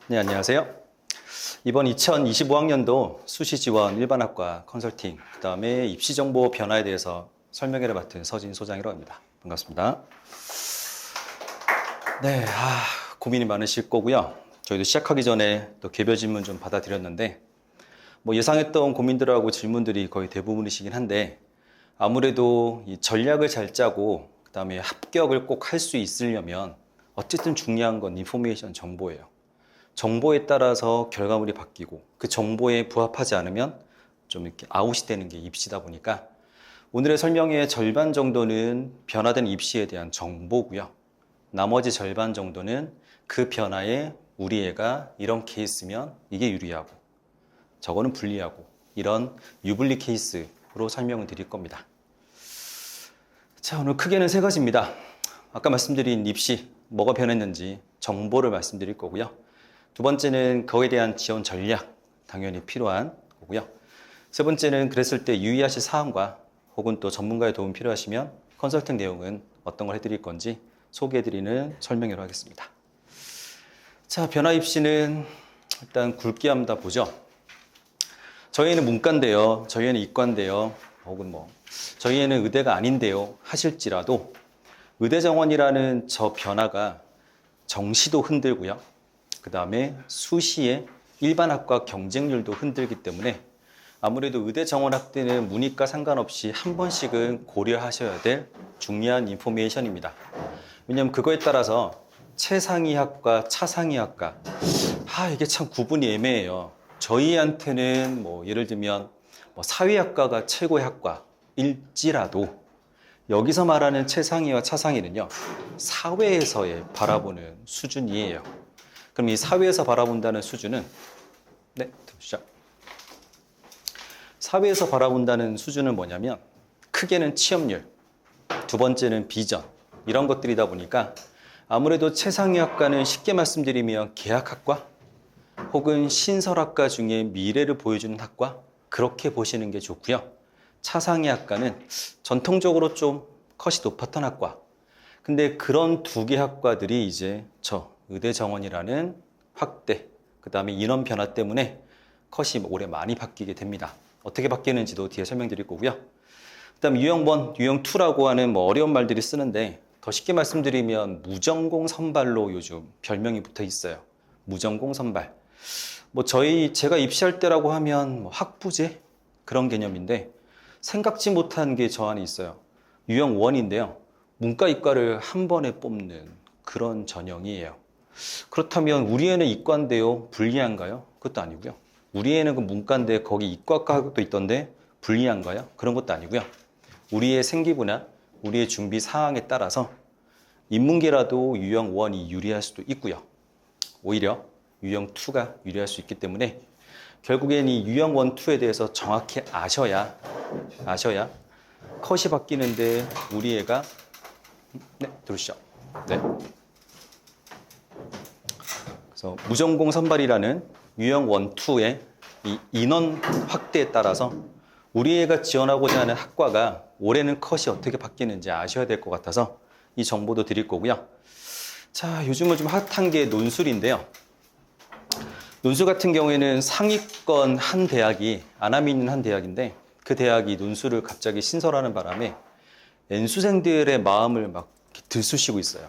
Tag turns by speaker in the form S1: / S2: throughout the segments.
S1: 네, 안녕하세요. 이번 2025학년도 수시지원 일반학과 컨설팅, 그 다음에 입시정보 변화에 대해서 설명회를 맡은 서진 소장이라고 합니다. 반갑습니다. 네, 고민이 많으실 거고요. 저희도 시작하기 전에 또 개별 질문 좀 받아드렸는데, 예상했던 고민들하고 질문들이 거의 대부분이시긴 한데, 아무래도 이 전략을 잘 짜고, 그 다음에 합격을 꼭 할 수 있으려면, 어쨌든 중요한 건 인포메이션 정보예요. 정보에 따라서 결과물이 바뀌고 그 정보에 부합하지 않으면 좀 이렇게 아웃이 되는 게 입시다 보니까 오늘의 설명의 절반 정도는 변화된 입시에 대한 정보고요. 나머지 절반 정도는 그 변화에 우리 애가 이런 케이스면 이게 유리하고 저거는 불리하고 이런 유불리 케이스로 설명을 드릴 겁니다. 자, 오늘 크게는 세 가지입니다. 아까 말씀드린 입시 뭐가 변했는지 정보를 말씀드릴 거고요. 두 번째는 그거에 대한 지원 전략, 당연히 필요한 거고요. 세 번째는 그랬을 때 유의하실 사항과 혹은 또 전문가의 도움 필요하시면 컨설팅 내용은 어떤 걸 해드릴 건지 소개해드리는 설명회로 하겠습니다. 자, 변화 입시는 일단 굵게 한번 보죠. 저희는 문과인데요, 저희는 이과인데요, 혹은 저희는 의대가 아닌데요 하실지라도 의대 정원이라는 저 변화가 정시도 흔들고요. 그 다음에 수시에 일반학과 경쟁률도 흔들기 때문에 아무래도 의대 정원학 때는 문이과 상관없이 한 번씩은 고려하셔야 될 중요한 인포메이션입니다. 왜냐하면 그거에 따라서 최상위학과, 차상위학과 이게 참 구분이 애매해요. 저희한테는 예를 들면 사회학과가 최고의 학과일지라도 여기서 말하는 최상위와 차상위는요, 사회에서의 바라보는 수준이에요. 그럼 이 사회에서 바라본다는 수준은, 들으시죠. 사회에서 바라본다는 수준은 뭐냐면, 크게는 취업률, 두 번째는 비전, 이런 것들이다 보니까 아무래도 최상위학과는 쉽게 말씀드리면 계약학과, 혹은 신설학과 중에 미래를 보여주는 학과, 그렇게 보시는 게 좋고요. 차상위학과는 전통적으로 좀 컷이 높았던 학과. 근데 그런 두 개 학과들이 이제 의대 정원이라는 확대, 그 다음에 인원 변화 때문에 컷이 올해 많이 바뀌게 됩니다. 어떻게 바뀌는지도 뒤에 설명드릴 거고요. 그 다음 유형 1, 유형 2라고 하는 어려운 말들이 쓰는데 더 쉽게 말씀드리면 무전공 선발로 요즘 별명이 붙어 있어요. 무전공 선발. 제가 입시할 때라고 하면 학부제 그런 개념인데 생각지 못한 게 저 안에 있어요. 유형 1인데요. 문과, 이과를 한 번에 뽑는 그런 전형이에요. 그렇다면 우리 애는 이과인데요, 불리한가요? 그것도 아니고요. 우리 애는 그 문과인데 거기 이과학과도 있던데 불리한가요? 그런 것도 아니고요. 우리의 생기부나 우리의 준비 사항에 따라서 인문계라도 유형 1이 유리할 수도 있고요. 오히려 유형 2가 유리할 수 있기 때문에 결국엔 이 유형 1, 2에 대해서 정확히 아셔야 컷이 바뀌는데 우리 애가 들으시죠. 그래서 무전공 선발이라는 유형 1, 2의 이 인원 확대에 따라서 우리 애가 지원하고자 하는 학과가 올해는 컷이 어떻게 바뀌는지 아셔야 될 것 같아서 이 정보도 드릴 거고요. 자, 요즘은 좀 핫한 게 논술인데요. 논술 같은 경우에는 상위권 한 대학이 안암이 있는 한 대학인데 그 대학이 논술을 갑자기 신설하는 바람에 N수생들의 마음을 막 들쑤시고 있어요.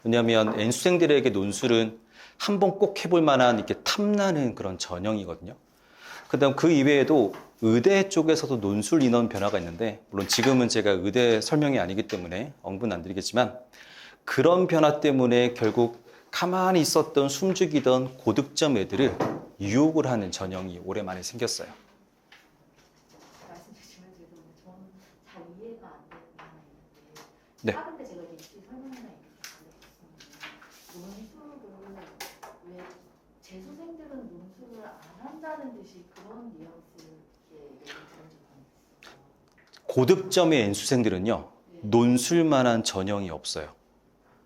S1: 왜냐하면 N수생들에게 논술은 한번 꼭 해볼 만한 이렇게 탐나는 그런 전형이거든요. 그다음 그 이외에도 의대 쪽에서도 논술 인원 변화가 있는데 물론 지금은 제가 의대 설명이 아니기 때문에 언급은 안 드리겠지만 그런 변화 때문에 결국 가만히 있었던 숨죽이던 고득점 애들을 유혹을 하는 전형이 오랜만에 생겼어요.
S2: 말씀 주시면 죄송해요. 저는 잘 이해가 안 되는 하나 있는데
S1: 네.
S2: 다른데 제가 입시 설명회나 이렇게 달렸었는데 논술을 왜 재수생들은 논술을 안 한다는 듯이 그런 뉘앙스의 얘기를 들은 적이 있어요.
S1: 고득점의 N수생들은요. 논술만한 전형이 없어요.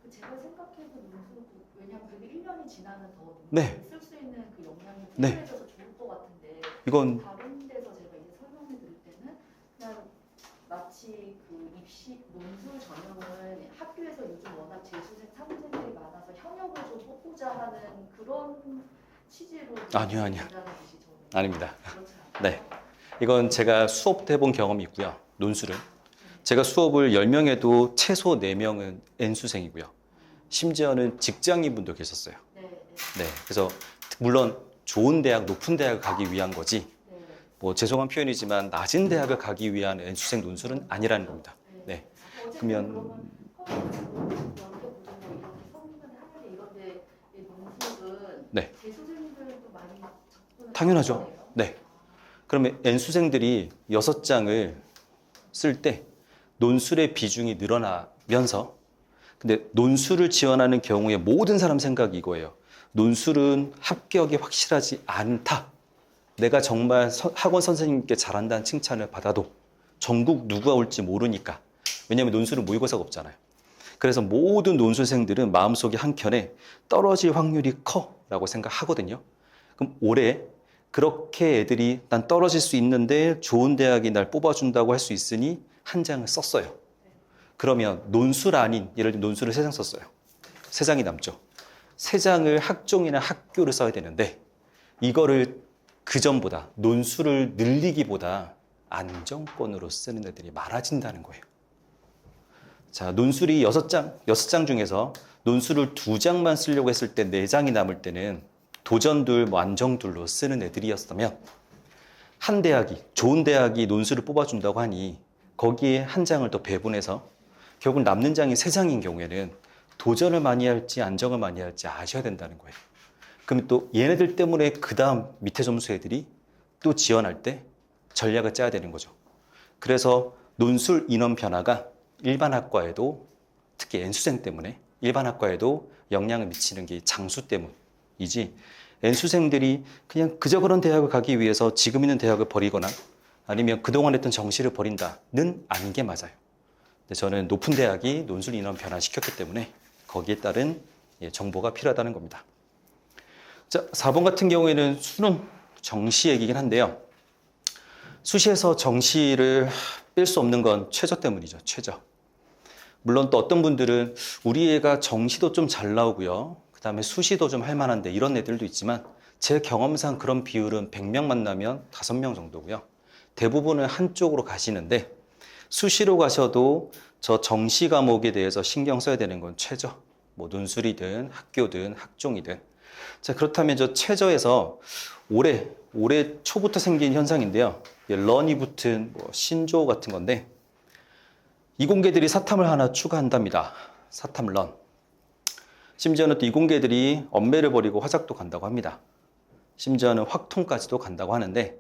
S2: 제가 생각해도 논술, 왜냐면 그게 1년이 지나면 더
S1: 네.
S2: 논술을 쓸 수 있는 그 역량이
S1: 네.
S2: 풍부해져서 좋을 것 같은데
S1: 이건
S2: 다른 데서 제가 이제 설명을 드릴 때는 그냥 마치 그 입시 논술 전형을 학교에서 요즘 워낙 재수생, 사범생들이 많아서 현역을 좀 뽑고자 하는 그런 취지로
S1: 아니요.
S2: 된다는 듯이 저는
S1: 아닙니다.
S2: 그렇지 않아요.
S1: 네. 이건 제가 수업 때 해본 경험이 있고요. 논술은. 제가 수업을 10명에도 최소 4명은 N수생이고요. 심지어는 직장인분도 계셨어요.
S2: 네, 네,
S1: 네. 그래서 물론 좋은 대학, 높은 대학을 가기 위한 거지,
S2: 네.
S1: 뭐 죄송한 표현이지만 낮은 대학을 가기 위한 N수생 논술은 아니라는 겁니다. 네.
S2: 어쨌든
S1: 그러면 네.
S2: 재수생들도 많이 접근을
S1: 당연하죠.
S2: 하는 거네요.
S1: 네. 그러면 N수생들이 6장을 쓸 때 논술의 비중이 늘어나면서, 근데 논술을 지원하는 경우에 모든 사람 생각이 이거예요. 논술은 합격이 확실하지 않다. 내가 정말 학원 선생님께 잘한다는 칭찬을 받아도 전국 누가 올지 모르니까. 왜냐하면 논술은 모의고사가 없잖아요. 그래서 모든 논술생들은 마음속에 한켠에 떨어질 확률이 커라고 생각하거든요. 그럼 올해 그렇게 애들이 난 떨어질 수 있는데 좋은 대학이 날 뽑아준다고 할 수 있으니 한 장을 썼어요. 그러면 논술 아닌, 예를 들면 논술을 3장 썼어요. 3장이 남죠. 3장을 학종이나 학교를 써야 되는데 이거를 그전보다 논술을 늘리기보다 안정권으로 쓰는 애들이 많아진다는 거예요. 자, 논술이 6장 중에서 논술을 2장만 쓰려고 했을 때 4장이 남을 때는 도전둘, 안정둘로 쓰는 애들이었다면 한 대학이, 좋은 대학이 논술을 뽑아준다고 하니 거기에 한 장을 더 배분해서 결국 남는 장이 3장인 경우에는 도전을 많이 할지 안정을 많이 할지 아셔야 된다는 거예요. 그럼 또 얘네들 때문에 그 다음 밑에 점수 애들이 또 지원할 때 전략을 짜야 되는 거죠. 그래서 논술 인원 변화가 일반 학과에도, 특히 N수생 때문에 일반 학과에도 영향을 미치는 게 장수 때문이지, N수생들이 그냥 그저 그런 대학을 가기 위해서 지금 있는 대학을 버리거나 아니면 그동안 했던 정시를 버린다는 아닌 게 맞아요. 근데 저는 높은 대학이 논술 인원 변화시켰기 때문에 거기에 따른 정보가 필요하다는 겁니다. 자, 4번 같은 경우에는 수능 정시 얘기긴 한데요. 수시에서 정시를 뺄 수 없는 건 최저 때문이죠. 최저. 물론 또 어떤 분들은 우리 애가 정시도 좀 잘 나오고요, 그 다음에 수시도 좀 할 만한데 이런 애들도 있지만 제 경험상 그런 비율은 100명 만나면 5명 정도고요. 대부분은 한쪽으로 가시는데 수시로 가셔도 저 정시 과목에 대해서 신경 써야 되는 건 최저. 뭐 논술이든 학교든 학종이든. 자, 그렇다면 저 최저에서 올해 초부터 생긴 현상인데요. 런이 붙은 뭐 신조 같은 건데 이공계들이 사탐을 하나 추가한답니다. 사탐 런. 심지어는 또 이공계들이 엄매를 버리고 화작도 간다고 합니다. 심지어는 확통까지도 간다고 하는데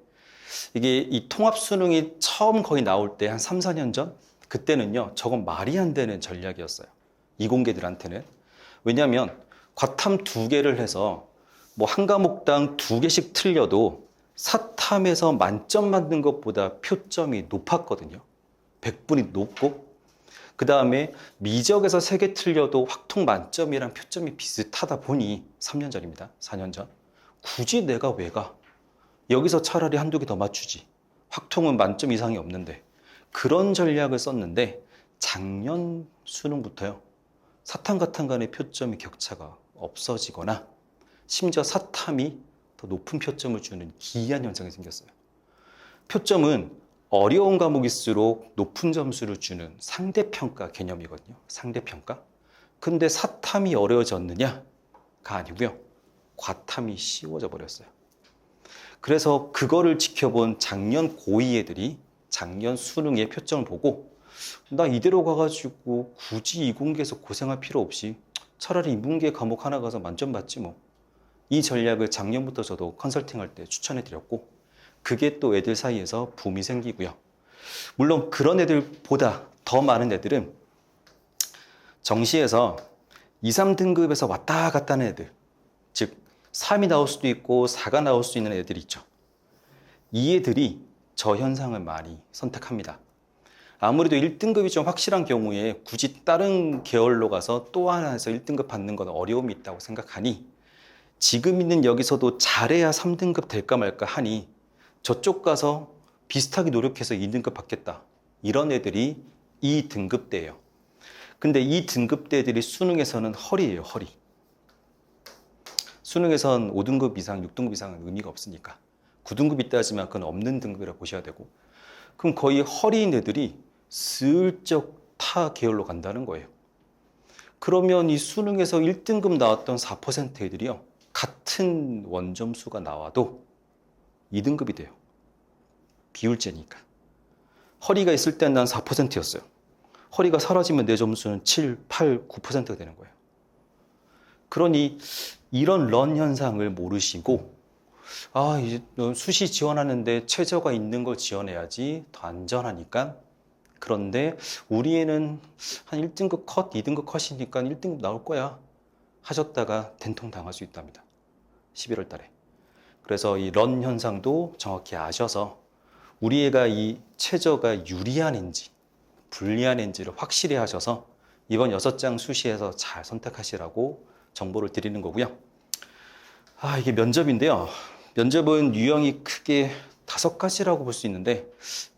S1: 이게 이 통합 수능이 처음 거의 나올 때 한 3, 4년 전? 그때는요, 저건 말이 안 되는 전략이었어요. 이공계들한테는. 왜냐하면 과탐 2개를 해서 뭐 한 과목당 2개씩 틀려도 사탐에서 만점 받는 것보다 표점이 높았거든요. 100분이 높고, 그 다음에 미적에서 3개 틀려도 확통 만점이랑 표점이 비슷하다 보니 3년 전입니다. 4년 전. 굳이 내가 왜 가? 여기서 차라리 한두 개 더 맞추지. 확통은 만점 이상이 없는데. 그런 전략을 썼는데 작년 수능부터요, 사탐 과탐 간의 표점이 격차가 없어지거나 심지어 사탐이 더 높은 표점을 주는 기이한 현상이 생겼어요. 표점은 어려운 과목일수록 높은 점수를 주는 상대평가 개념이거든요. 상대평가. 근데 사탐이 어려워졌느냐가 아니고요, 과탐이 쉬워져 버렸어요. 그래서 그거를 지켜본 작년 고2 애들이 작년 수능의 표점을 보고 나 이대로 가가지고 굳이 이공계에서 고생할 필요 없이 차라리 인문계 과목 하나 가서 만점 받지 뭐. 이 전략을 작년부터 저도 컨설팅할 때 추천해 드렸고, 그게 또 애들 사이에서 붐이 생기고요. 물론 그런 애들보다 더 많은 애들은 정시에서 2, 3등급에서 왔다 갔다 하는 애들, 즉 3이 나올 수도 있고 4가 나올 수 있는 애들이 있죠. 이 애들이 저 현상을 많이 선택합니다. 아무래도 1등급이 좀 확실한 경우에 굳이 다른 계열로 가서 또 하나에서 1등급 받는 건 어려움이 있다고 생각하니 지금 있는 여기서도 잘해야 3등급 될까 말까 하니 저쪽 가서 비슷하게 노력해서 2등급 받겠다. 이런 애들이 2등급대예요. 근데 이 등급대들이 수능에서는 허리예요, 허리. 수능에선 5등급 이상, 6등급 이상은 의미가 없으니까 9등급 있다 하지만 그건 없는 등급이라 보셔야 되고, 그럼 거의 허리인 애들이 슬쩍 타 계열로 간다는 거예요. 그러면 이 수능에서 1등급 나왔던 4% 애들이요, 같은 원점수가 나와도 2등급이 돼요. 비율제니까. 허리가 있을 땐 난 4%였어요. 허리가 사라지면 내 점수는 7, 8, 9%가 되는 거예요. 그러니 이런 런 현상을 모르시고, 아, 이제 수시 지원하는데 최저가 있는 걸 지원해야지 더 안전하니까. 그런데 우리 애는 한 1등급 컷, 2등급 컷이니까 1등급 나올 거야 하셨다가 된통 당할 수 있답니다. 11월 달에. 그래서 이 런 현상도 정확히 아셔서 우리 애가 이 최저가 유리한 애인지 불리한 애인지를 확실히 하셔서 이번 6장 수시에서 잘 선택하시라고 정보를 드리는 거고요. 아, 이게 면접인데요. 면접은 유형이 크게 5가지라고 볼 수 있는데,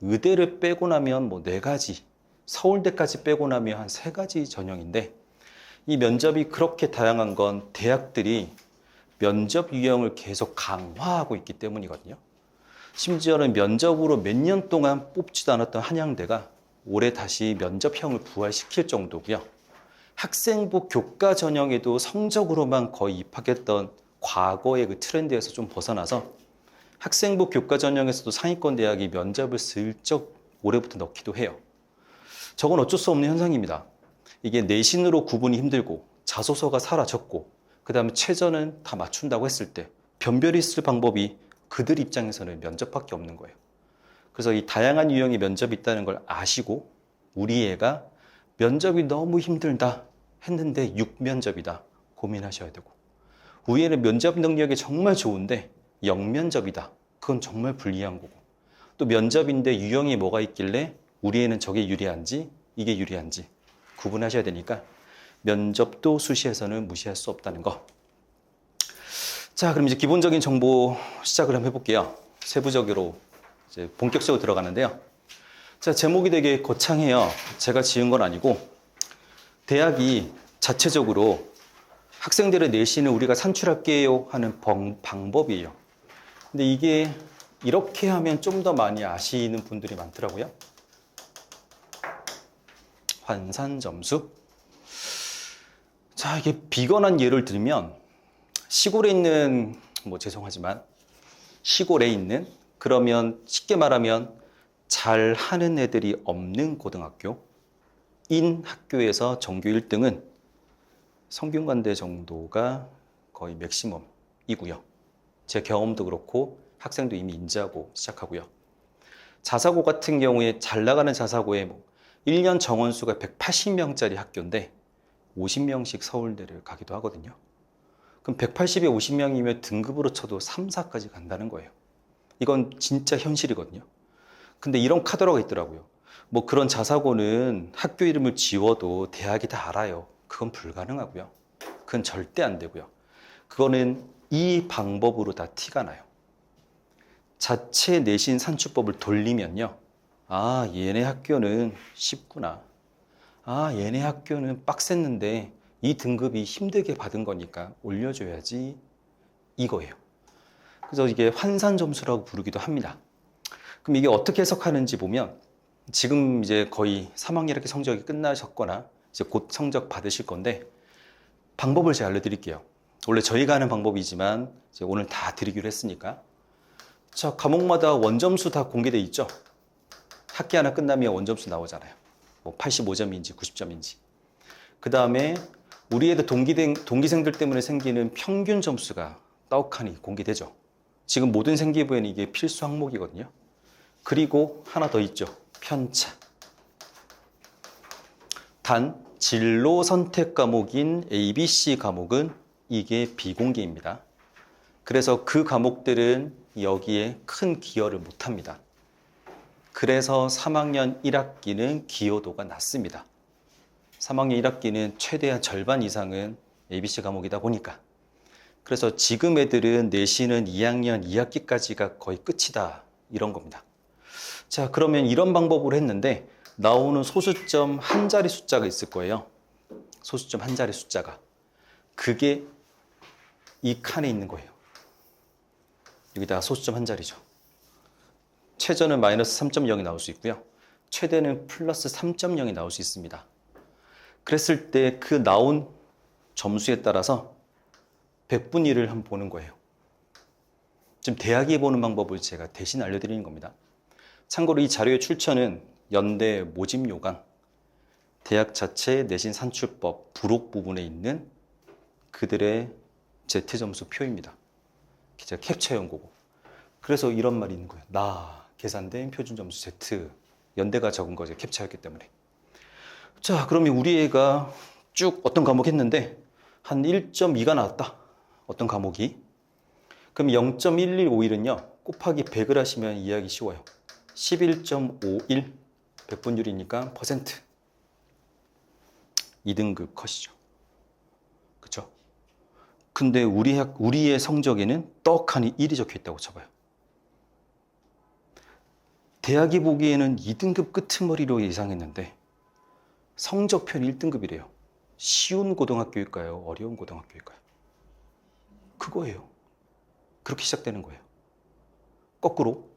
S1: 의대를 빼고 나면 뭐 4가지, 서울대까지 빼고 나면 한 3가지 전형인데, 이 면접이 그렇게 다양한 건 대학들이 면접 유형을 계속 강화하고 있기 때문이거든요. 심지어는 면접으로 몇 년 동안 뽑지도 않았던 한양대가 올해 다시 면접형을 부활시킬 정도고요. 학생부 교과 전형에도 성적으로만 거의 입학했던 과거의 그 트렌드에서 좀 벗어나서 학생부 교과 전형에서도 상위권 대학이 면접을 슬쩍 올해부터 넣기도 해요. 저건 어쩔 수 없는 현상입니다. 이게 내신으로 구분이 힘들고 자소서가 사라졌고 그 다음에 최저는 다 맞춘다고 했을 때 변별이 있을 방법이 그들 입장에서는 면접밖에 없는 거예요. 그래서 이 다양한 유형의 면접이 있다는 걸 아시고, 우리 애가 면접이 너무 힘들다 했는데 6면접이다 고민하셔야 되고, 우리 애는 면접 능력이 정말 좋은데 0면접이다, 그건 정말 불리한 거고, 또 면접인데 유형이 뭐가 있길래 우리 애는 저게 유리한지 이게 유리한지 구분하셔야 되니까 면접도 수시에서는 무시할 수 없다는 거. 자, 그럼 이제 기본적인 정보 시작을 한번 해볼게요. 세부적으로 이제 본격적으로 들어가는데요. 자, 제목이 되게 거창해요. 제가 지은 건 아니고 대학이 자체적으로 학생들의 내신을 우리가 산출할게요 하는 방법이에요. 근데 이게 이렇게 하면 좀 더 많이 아시는 분들이 많더라고요. 환산 점수. 자, 이게 비건한 예를 들면 시골에 있는, 죄송하지만 시골에 있는, 그러면 쉽게 말하면 잘하는 애들이 없는 고등학교인 학교에서 전교 1등은 성균관대 정도가 거의 맥시멈이고요. 제 경험도 그렇고 학생도 이미 인지하고 시작하고요. 자사고 같은 경우에 잘 나가는 자사고에 1년 정원수가 180명짜리 학교인데 50명씩 서울대를 가기도 하거든요. 그럼 180에 50명이면 등급으로 쳐도 3, 4까지 간다는 거예요. 이건 진짜 현실이거든요. 근데 이런 카더라가 있더라고요. 그런 자사고는 학교 이름을 지워도 대학이 다 알아요. 그건 불가능하고요. 그건 절대 안 되고요. 그거는 이 방법으로 다 티가 나요. 자체 내신 산출법을 돌리면요. 아, 얘네 학교는 쉽구나. 아, 얘네 학교는 빡셌는데 이 등급이 힘들게 받은 거니까 올려줘야지, 이거예요. 그래서 이게 환산 점수라고 부르기도 합니다. 그럼 이게 어떻게 해석하는지 보면, 지금 이제 거의 3학년 이렇게 성적이 끝나셨거나 이제 곧 성적 받으실 건데, 방법을 제가 알려드릴게요. 원래 저희가 하는 방법이지만 이제 오늘 다 드리기로 했으니까. 자, 과목마다 원점수 다 공개돼 있죠. 학기 하나 끝나면 원점수 나오잖아요. 85점인지 90점인지. 그 다음에 우리 애들 동기생들 때문에 생기는 평균 점수가 떡하니 공개되죠. 지금 모든 생기부에는 이게 필수 항목이거든요. 그리고 하나 더 있죠. 편차. 단 진로 선택 과목인 ABC 과목은 이게 비공개입니다. 그래서 그 과목들은 여기에 큰 기여를 못합니다. 그래서 3학년 1학기는 기여도가 낮습니다. 3학년 1학기는 최대한 절반 이상은 ABC 과목이다 보니까. 그래서 지금 애들은 내신은 2학년 2학기까지가 거의 끝이다, 이런 겁니다. 자, 그러면 이런 방법으로 했는데 나오는 소수점 한 자리 숫자가 있을 거예요. 소수점 한 자리 숫자가. 그게 이 칸에 있는 거예요. 여기다가 소수점 한 자리죠. 최저는 마이너스 3.0이 나올 수 있고요. 최대는 플러스 3.0이 나올 수 있습니다. 그랬을 때 그 나온 점수에 따라서 100분의 1을 한번 보는 거예요. 지금 대학이 보는 방법을 제가 대신 알려드리는 겁니다. 참고로 이 자료의 출처는 연대 모집 요강, 대학 자체 내신 산출법 부록 부분에 있는 그들의 Z점수 표입니다. 제가 캡처해온 거고. 그래서 이런 말이 있는 거예요. 나 계산된 표준점수 Z, 연대가 적은 거죠. 캡처했기 때문에. 자, 그러면 우리 애가 쭉 어떤 과목 했는데 한 1.2가 나왔다. 어떤 과목이. 그럼 0.1151은요. 곱하기 100을 하시면 이해하기 쉬워요. 11.51 100분율이니까 퍼센트. 2등급 컷이죠. 그쵸? 근데 우리의 성적에는 떡하니 1이 적혀 있다고 쳐봐요. 대학이 보기에는 2등급 끄트머리로 예상했는데 성적표 1등급이래요. 쉬운 고등학교일까요? 어려운 고등학교일까요? 그거예요. 그렇게 시작되는 거예요. 거꾸로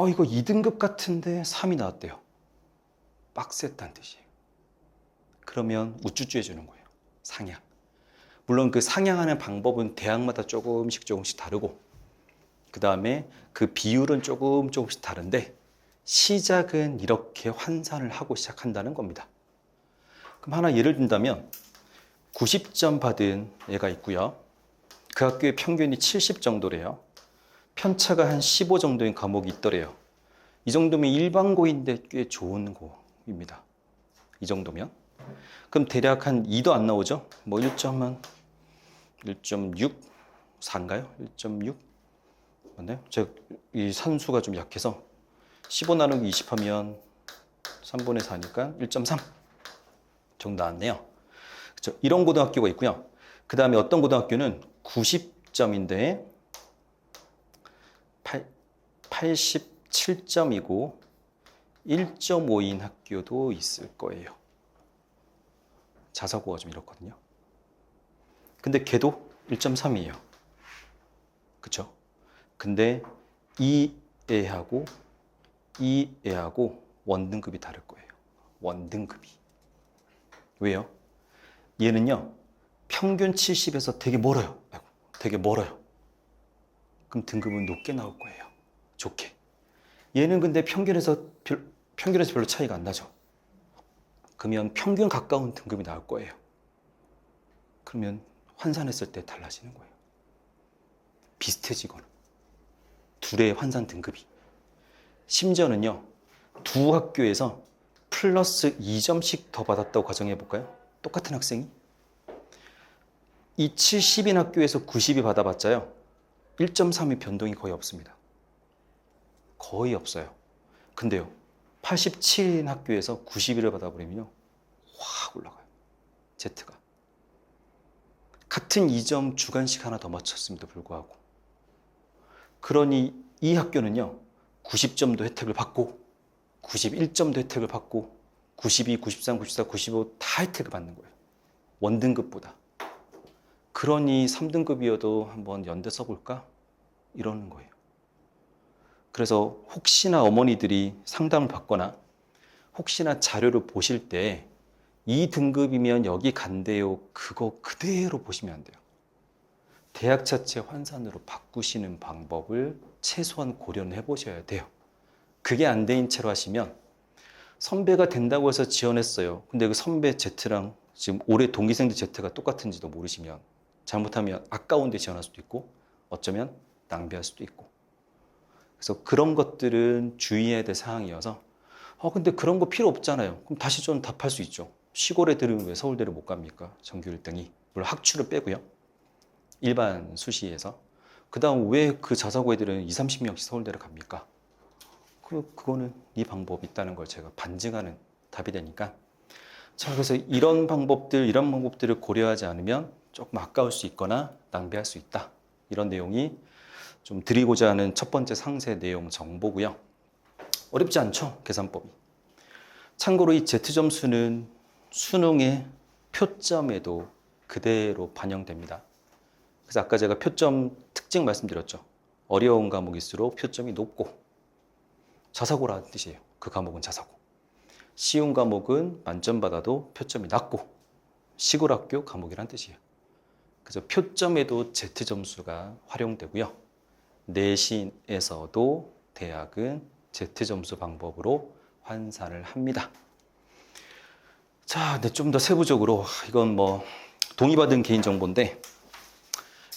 S1: 이거 2등급 같은데 3이 나왔대요. 빡셌다는 뜻이에요. 그러면 우쭈쭈 해주는 거예요. 상향. 물론 그 상향하는 방법은 대학마다 조금씩 다르고 그 다음에 그 비율은 조금씩 다른데 시작은 이렇게 환산을 하고 시작한다는 겁니다. 그럼 하나 예를 든다면 90점 받은 애가 있고요. 그 학교의 평균이 70 정도래요. 편차가 한 15 정도인 과목이 있더래요. 이 정도면 일반고인데 꽤 좋은 고입니다. 이 정도면. 그럼 대략 한 2도 안 나오죠? 뭐 1.6, 4인가요? 1.6? 맞나요? 제가 이 산수가 좀 약해서 15 나누기 20 하면 3분의 4니까 1.3 정도 나왔네요. 그렇죠? 이런 고등학교가 있고요. 그 다음에 어떤 고등학교는 90점인데 87점이고 1.5인 학교도 있을 거예요. 자사고가 좀 이렇거든요. 근데 걔도 1.3이에요. 그쵸? 근데 이 애하고 이 애하고 원등급이 다를 거예요. 원등급이. 왜요? 얘는요, 평균 70에서 되게 멀어요. 되게 멀어요. 그럼 등급은 높게 나올 거예요. 좋게. 얘는 근데 평균에서 별로 차이가 안 나죠. 그러면 평균 가까운 등급이 나올 거예요. 그러면 환산했을 때 달라지는 거예요. 비슷해지거나. 둘의 환산 등급이. 심지어는요, 두 학교에서 플러스 2점씩 더 받았다고 가정해 볼까요? 똑같은 학생이. 이 70인 학교에서 90이 받아봤자요, 1.3의 변동이 거의 없습니다. 거의 없어요. 근데요, 87인 학교에서 91을 받아버리면요, 확 올라가요. Z가. 같은 2점 주관식 하나 더 맞췄음에도 불구하고. 그러니 이 학교는요, 90점도 혜택을 받고 91점도 혜택을 받고 92, 93, 94, 95 다 혜택을 받는 거예요. 원등급보다. 그러니 3등급이어도 한번 연대 써볼까? 이러는 거예요. 그래서 혹시나 어머니들이 상담을 받거나 혹시나 자료를 보실 때 이 등급이면 여기 간대요. 그거 그대로 보시면 안 돼요. 대학 자체 환산으로 바꾸시는 방법을 최소한 고려는 해보셔야 돼요. 그게 안 되는 채로 하시면 선배가 된다고 해서 지원했어요. 근데 그 선배 Z랑 지금 올해 동기생들 Z가 똑같은지도 모르시면 잘못하면 아까운 데 지원할 수도 있고 어쩌면 낭비할 수도 있고. 그래서 그런 것들은 주의해야 될 사항이어서 근데 그런 거 필요 없잖아요. 그럼 다시 좀 답할 수 있죠. 시골에 들으면 왜 서울대를 못 갑니까? 전교 1등이. 물론 학추를 빼고요. 일반 수시에서. 그 다음 왜 그 자사고 애들은 20, 30명씩 서울대를 갑니까? 그거는 이 방법이 있다는 걸 제가 반증하는 답이 되니까. 자, 그래서 이런 방법들을 고려하지 않으면 조금 아까울 수 있거나 낭비할 수 있다. 이런 내용이 좀 드리고자 하는 첫 번째 상세 내용 정보고요. 어렵지 않죠? 계산법이. 참고로 이 Z점수는 수능의 표점에도 그대로 반영됩니다. 그래서 아까 제가 표점 특징 말씀드렸죠. 어려운 과목일수록 표점이 높고 자사고라는 뜻이에요. 그 과목은 자사고. 쉬운 과목은 만점 받아도 표점이 낮고 시골학교 과목이란 뜻이에요. 그래서 표점에도 Z점수가 활용되고요. 내신에서도 대학은 Z점수 방법으로 환산을 합니다. 자, 근데 좀 더 세부적으로 이건 뭐 동의받은 개인정보인데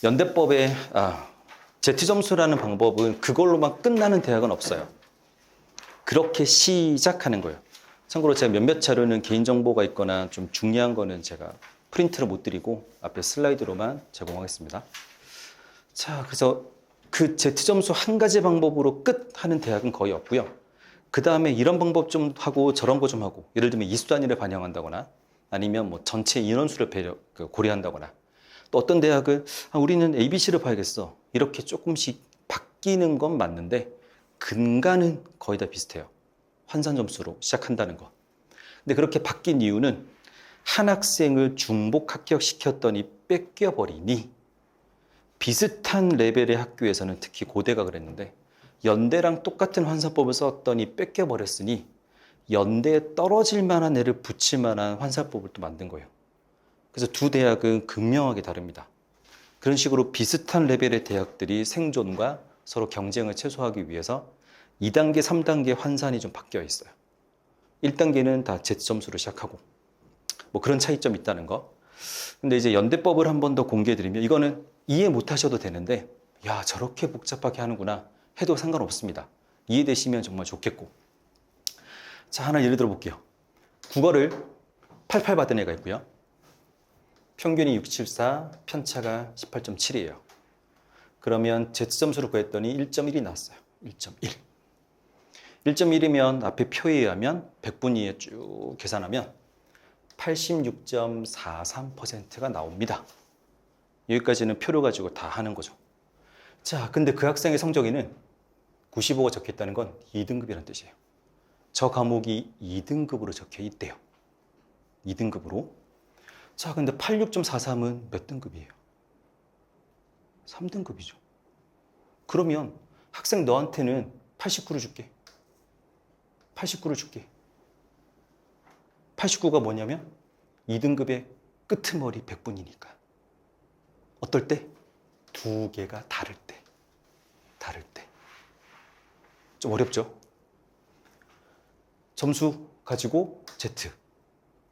S1: 연대법에 Z점수라는 방법은 그걸로만 끝나는 대학은 없어요. 그렇게 시작하는 거예요. 참고로 제가 몇몇 자료는 개인정보가 있거나 좀 중요한 거는 제가 프린트를 못 드리고 앞에 슬라이드로만 제공하겠습니다. 자, 그래서 그 Z점수 한 가지 방법으로 끝 하는 대학은 거의 없고요. 그 다음에 이런 방법 좀 하고 저런 거 좀 하고, 예를 들면 이수 단위를 반영한다거나 아니면 뭐 전체 인원수를 고려한다거나, 또 어떤 대학은 우리는 ABC를 봐야겠어, 이렇게 조금씩 바뀌는 건 맞는데 근간은 거의 다 비슷해요. 환산 점수로 시작한다는 거. 근데 그렇게 바뀐 이유는 한 학생을 중복 합격시켰더니 뺏겨버리니, 비슷한 레벨의 학교에서는 특히 고대가 그랬는데 연대랑 똑같은 환산법을 썼더니 뺏겨버렸으니 연대에 떨어질 만한 애를 붙일 만한 환산법을 또 만든 거예요. 그래서 두 대학은 극명하게 다릅니다. 그런 식으로 비슷한 레벨의 대학들이 생존과 서로 경쟁을 최소화하기 위해서 2단계, 3단계 환산이 좀 바뀌어 있어요. 1단계는 다 Z점수로 시작하고 뭐 그런 차이점이 있다는 거. 근데 이제 연대법을 한 번 더 공개해 드리면, 이거는 이해 못 하셔도 되는데 야, 저렇게 복잡하게 하는구나 해도 상관없습니다. 이해되시면 정말 좋겠고. 자, 하나 예를 들어 볼게요. 국어를 88 받은 애가 있고요. 평균이 674, 편차가 18.7이에요. 그러면 Z점수를 구했더니 1.1이 나왔어요. 1.1. 1.1이면 앞에 표에 의하면 100분위에 쭉 계산하면 86.43%가 나옵니다. 여기까지는 표를 가지고 다 하는 거죠. 자, 근데 그 학생의 성적에는 95가 적혀 있다는 건 2등급이라는 뜻이에요. 저 과목이 2등급으로 적혀 있대요. 2등급으로. 자, 근데 86.43은 몇 등급이에요? 3등급이죠. 그러면 학생 너한테는 89를 줄게. 89를 줄게. 89가 뭐냐면 2등급의 끄트머리 100분이니까. 어떨 때? 두 개가 다를 때. 다를 때. 좀 어렵죠? 점수 가지고 Z.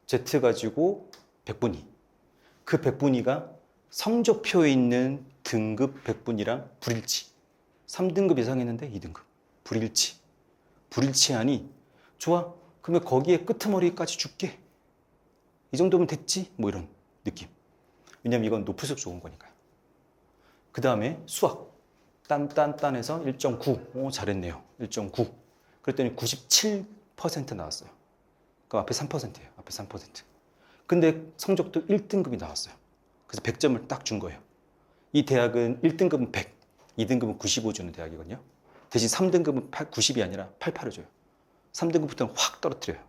S1: Z 가지고 100분위. 그 100분위가 성적표에 있는 등급 100분위랑 불일치. 3등급 이상 했는데 2등급. 불일치. 불일치하니 좋아. 그러면 거기에 끄트머리까지 줄게. 이 정도면 됐지? 뭐 이런 느낌. 왜냐면 이건 높을수록 좋은 거니까요. 그 다음에 수학. 딴해서 1.9. 오, 잘했네요. 1.9. 그랬더니 97% 나왔어요. 그럼 앞에 3%예요. 앞에 3%. 근데 성적도 1등급이 나왔어요. 그래서 100점을 딱 준 거예요. 이 대학은 1등급은 100, 2등급은 95 주는 대학이거든요. 대신 3등급은 90이 아니라 88을 줘요. 3등급부터는 확 떨어뜨려요.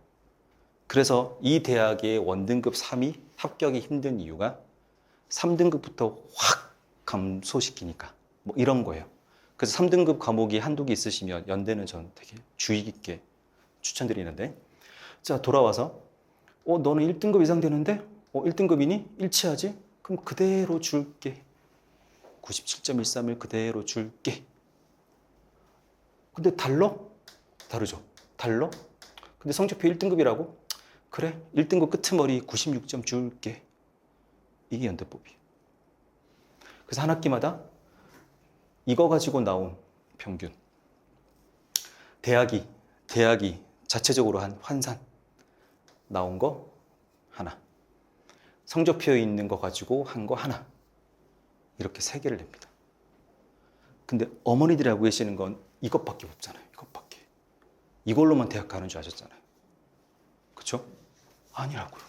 S1: 그래서 이 대학의 원등급 3이 합격이 힘든 이유가 3등급부터 확 감소시키니까 뭐 이런 거예요. 그래서 3등급 과목이 한두 개 있으시면 연대는 전 되게 주의 깊게 추천드리는데, 자, 돌아와서 너는 1등급 이상 되는데 1등급이니? 일치하지? 그럼 그대로 줄게. 97.13을 그대로 줄게. 근데 달러? 다르죠. 달러? 근데 성적표 1등급이라고? 그래, 1등급 끄트머리 96점 줄게. 이게 연대법이에요. 그래서 한 학기마다 이거 가지고 나온 평균. 대학이 자체적으로 한 환산 나온 거 하나. 성적표에 있는 거 가지고 한 거 하나. 이렇게 세 개를 냅니다. 근데 어머니들이 알고 계시는 건 이것밖에 없잖아요. 이것밖에. 이걸로만 대학 가는 줄 아셨잖아요. 그렇죠? 아니라고요.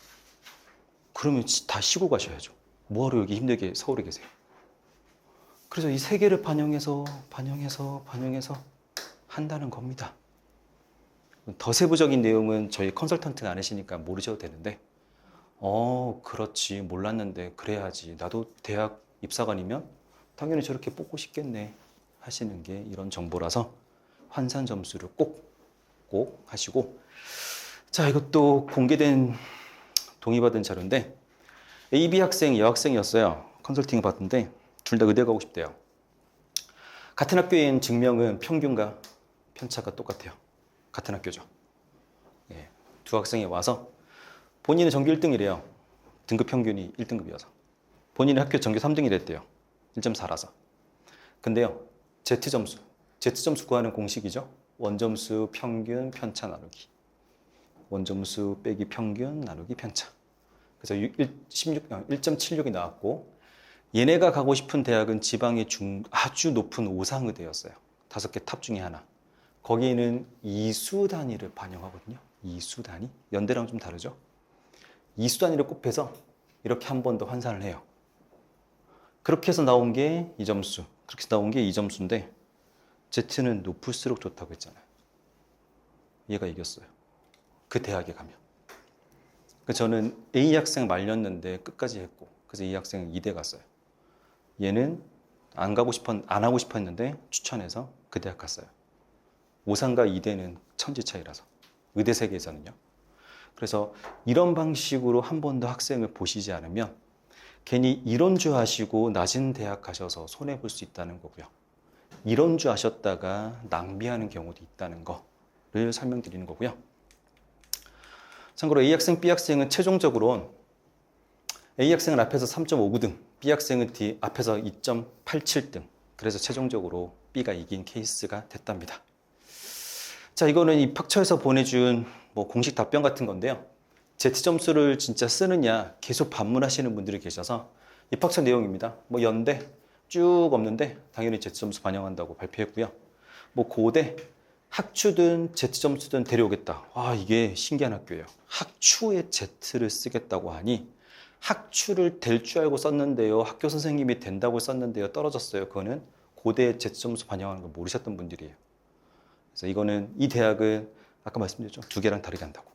S1: 그러면 다 쉬고 가셔야죠. 뭐하러 여기 힘들게 서울에 계세요? 그래서 이 세 개를 반영해서 한다는 겁니다. 더 세부적인 내용은 저희 컨설턴트가 아니시니까 모르셔도 되는데, 그렇지, 몰랐는데 그래야지. 나도 대학 입사관이면 당연히 저렇게 뽑고 싶겠네 하시는 게 이런 정보라서 환산 점수를 꼭 하시고, 자, 이것도 공개된 동의받은 자료인데 AB 학생 여학생이었어요. 컨설팅을 받는데 둘 다 의대 가고 싶대요. 같은 학교인 증명은 평균과 편차가 똑같아요. 같은 학교죠. 예, 두 학생이 와서 본인은 전교 1등이래요. 등급 평균이 1등급이어서. 본인은 학교 전교 3등이랬대요. 1.4라서. 근데요, Z점수 구하는 공식이죠. 원점수 평균 편차 나누기. 원점수 빼기 평균 나누기 편차. 그래서 1.76이 나왔고, 얘네가 가고 싶은 대학은 지방의 아주 높은 오상의대였어요. 5개 탑 중에 하나. 거기에는 이수 단위를 반영하거든요. 이수 단위. 연대랑 좀 다르죠. 이수 단위를 곱해서 이렇게 한 번 더 환산을 해요. 그렇게 해서 나온 게 이 점수. 그렇게 해서 나온 게 이 점수인데 Z는 높을수록 좋다고 했잖아요. 얘가 이겼어요. 그 대학에 가면. 저는 A 학생 말렸는데 끝까지 했고, 그래서 이 학생은 이대 갔어요. 얘는 안 하고 싶어 했는데 추천해서 그 대학 갔어요. 오상과 이대는 천지 차이라서. 의대 세계에서는요. 그래서 이런 방식으로 한 번 더 학생을 보시지 않으면 괜히 이론주 하시고 낮은 대학 가셔서 손해볼 수 있다는 거고요. 이론주 하셨다가 낭비하는 경우도 있다는 거를 설명드리는 거고요. 참고로 A학생, B학생은 최종적으로 A학생은 앞에서 3.59등, B학생은 앞에서 2.87등. 그래서 최종적으로 B가 이긴 케이스가 됐답니다. 자, 이거는 입학처에서 보내준 공식 답변 같은 건데요. Z점수를 진짜 쓰느냐 계속 반문하시는 분들이 계셔서 입학처 내용입니다. 연대 쭉 없는데 당연히 Z점수 반영한다고 발표했고요. 고대 학추든 Z점수든 데려오겠다. 이게 신기한 학교예요. 학추에 Z를 쓰겠다고 하니 학추를 될 줄 알고 썼는데요. 학교 선생님이 된다고 썼는데요. 떨어졌어요. 그거는 고대 Z점수 반영하는 거 모르셨던 분들이에요. 그래서 이거는 이 대학은 아까 말씀드렸죠. 두 개랑 다르게 한다고.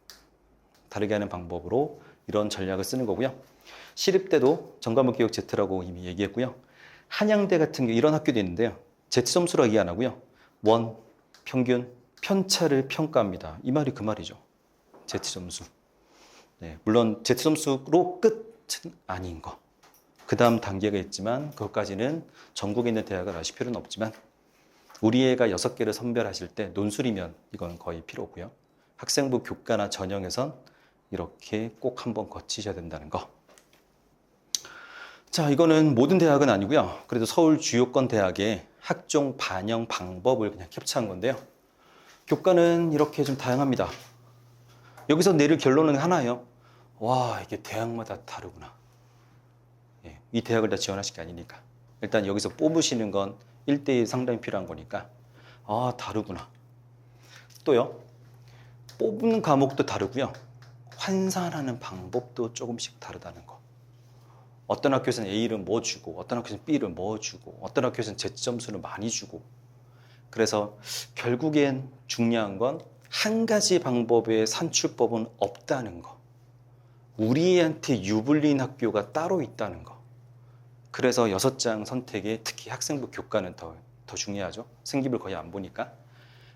S1: 다르게 하는 방법으로 이런 전략을 쓰는 거고요. 시립대도 전과목 기억 Z라고 이미 얘기했고요. 한양대 같은 게 이런 학교도 있는데요. Z점수라고 얘기 안 하고요. 원, 평균, 편차를 평가합니다. 이 말이 그 말이죠. Z점수. 네, 물론 Z점수로 끝은 아닌 거. 그 다음 단계가 있지만 그것까지는 전국에 있는 대학을 아실 필요는 없지만 우리 애가 6개를 선별하실 때 논술이면 이건 거의 필요 없고요. 학생부 교과나 전형에선 이렇게 꼭 한번 거치셔야 된다는 거. 자, 이거는 모든 대학은 아니고요. 그래도 서울 주요권 대학의 학종 반영 방법을 그냥 캡처한 건데요. 교과는 이렇게 좀 다양합니다. 여기서 내릴 결론은 하나예요. 와, 이게 대학마다 다르구나. 예, 이 대학을 다 지원하실 게 아니니까. 일단 여기서 뽑으시는 건 1대1 상담이 필요한 거니까 다르구나. 또요. 뽑는 과목도 다르고요. 환산하는 방법도 조금씩 다르다는 거. 어떤 학교에서는 A를 뭐 주고 어떤 학교에서는 B를 뭐 주고 어떤 학교에서는 Z점수를 많이 주고. 그래서 결국엔 중요한 건 한 가지 방법의 산출법은 없다는 거. 우리한테 유불리인 학교가 따로 있다는 거. 그래서 6장 선택에 특히 학생부 교과는 더 중요하죠. 생기부를 거의 안 보니까.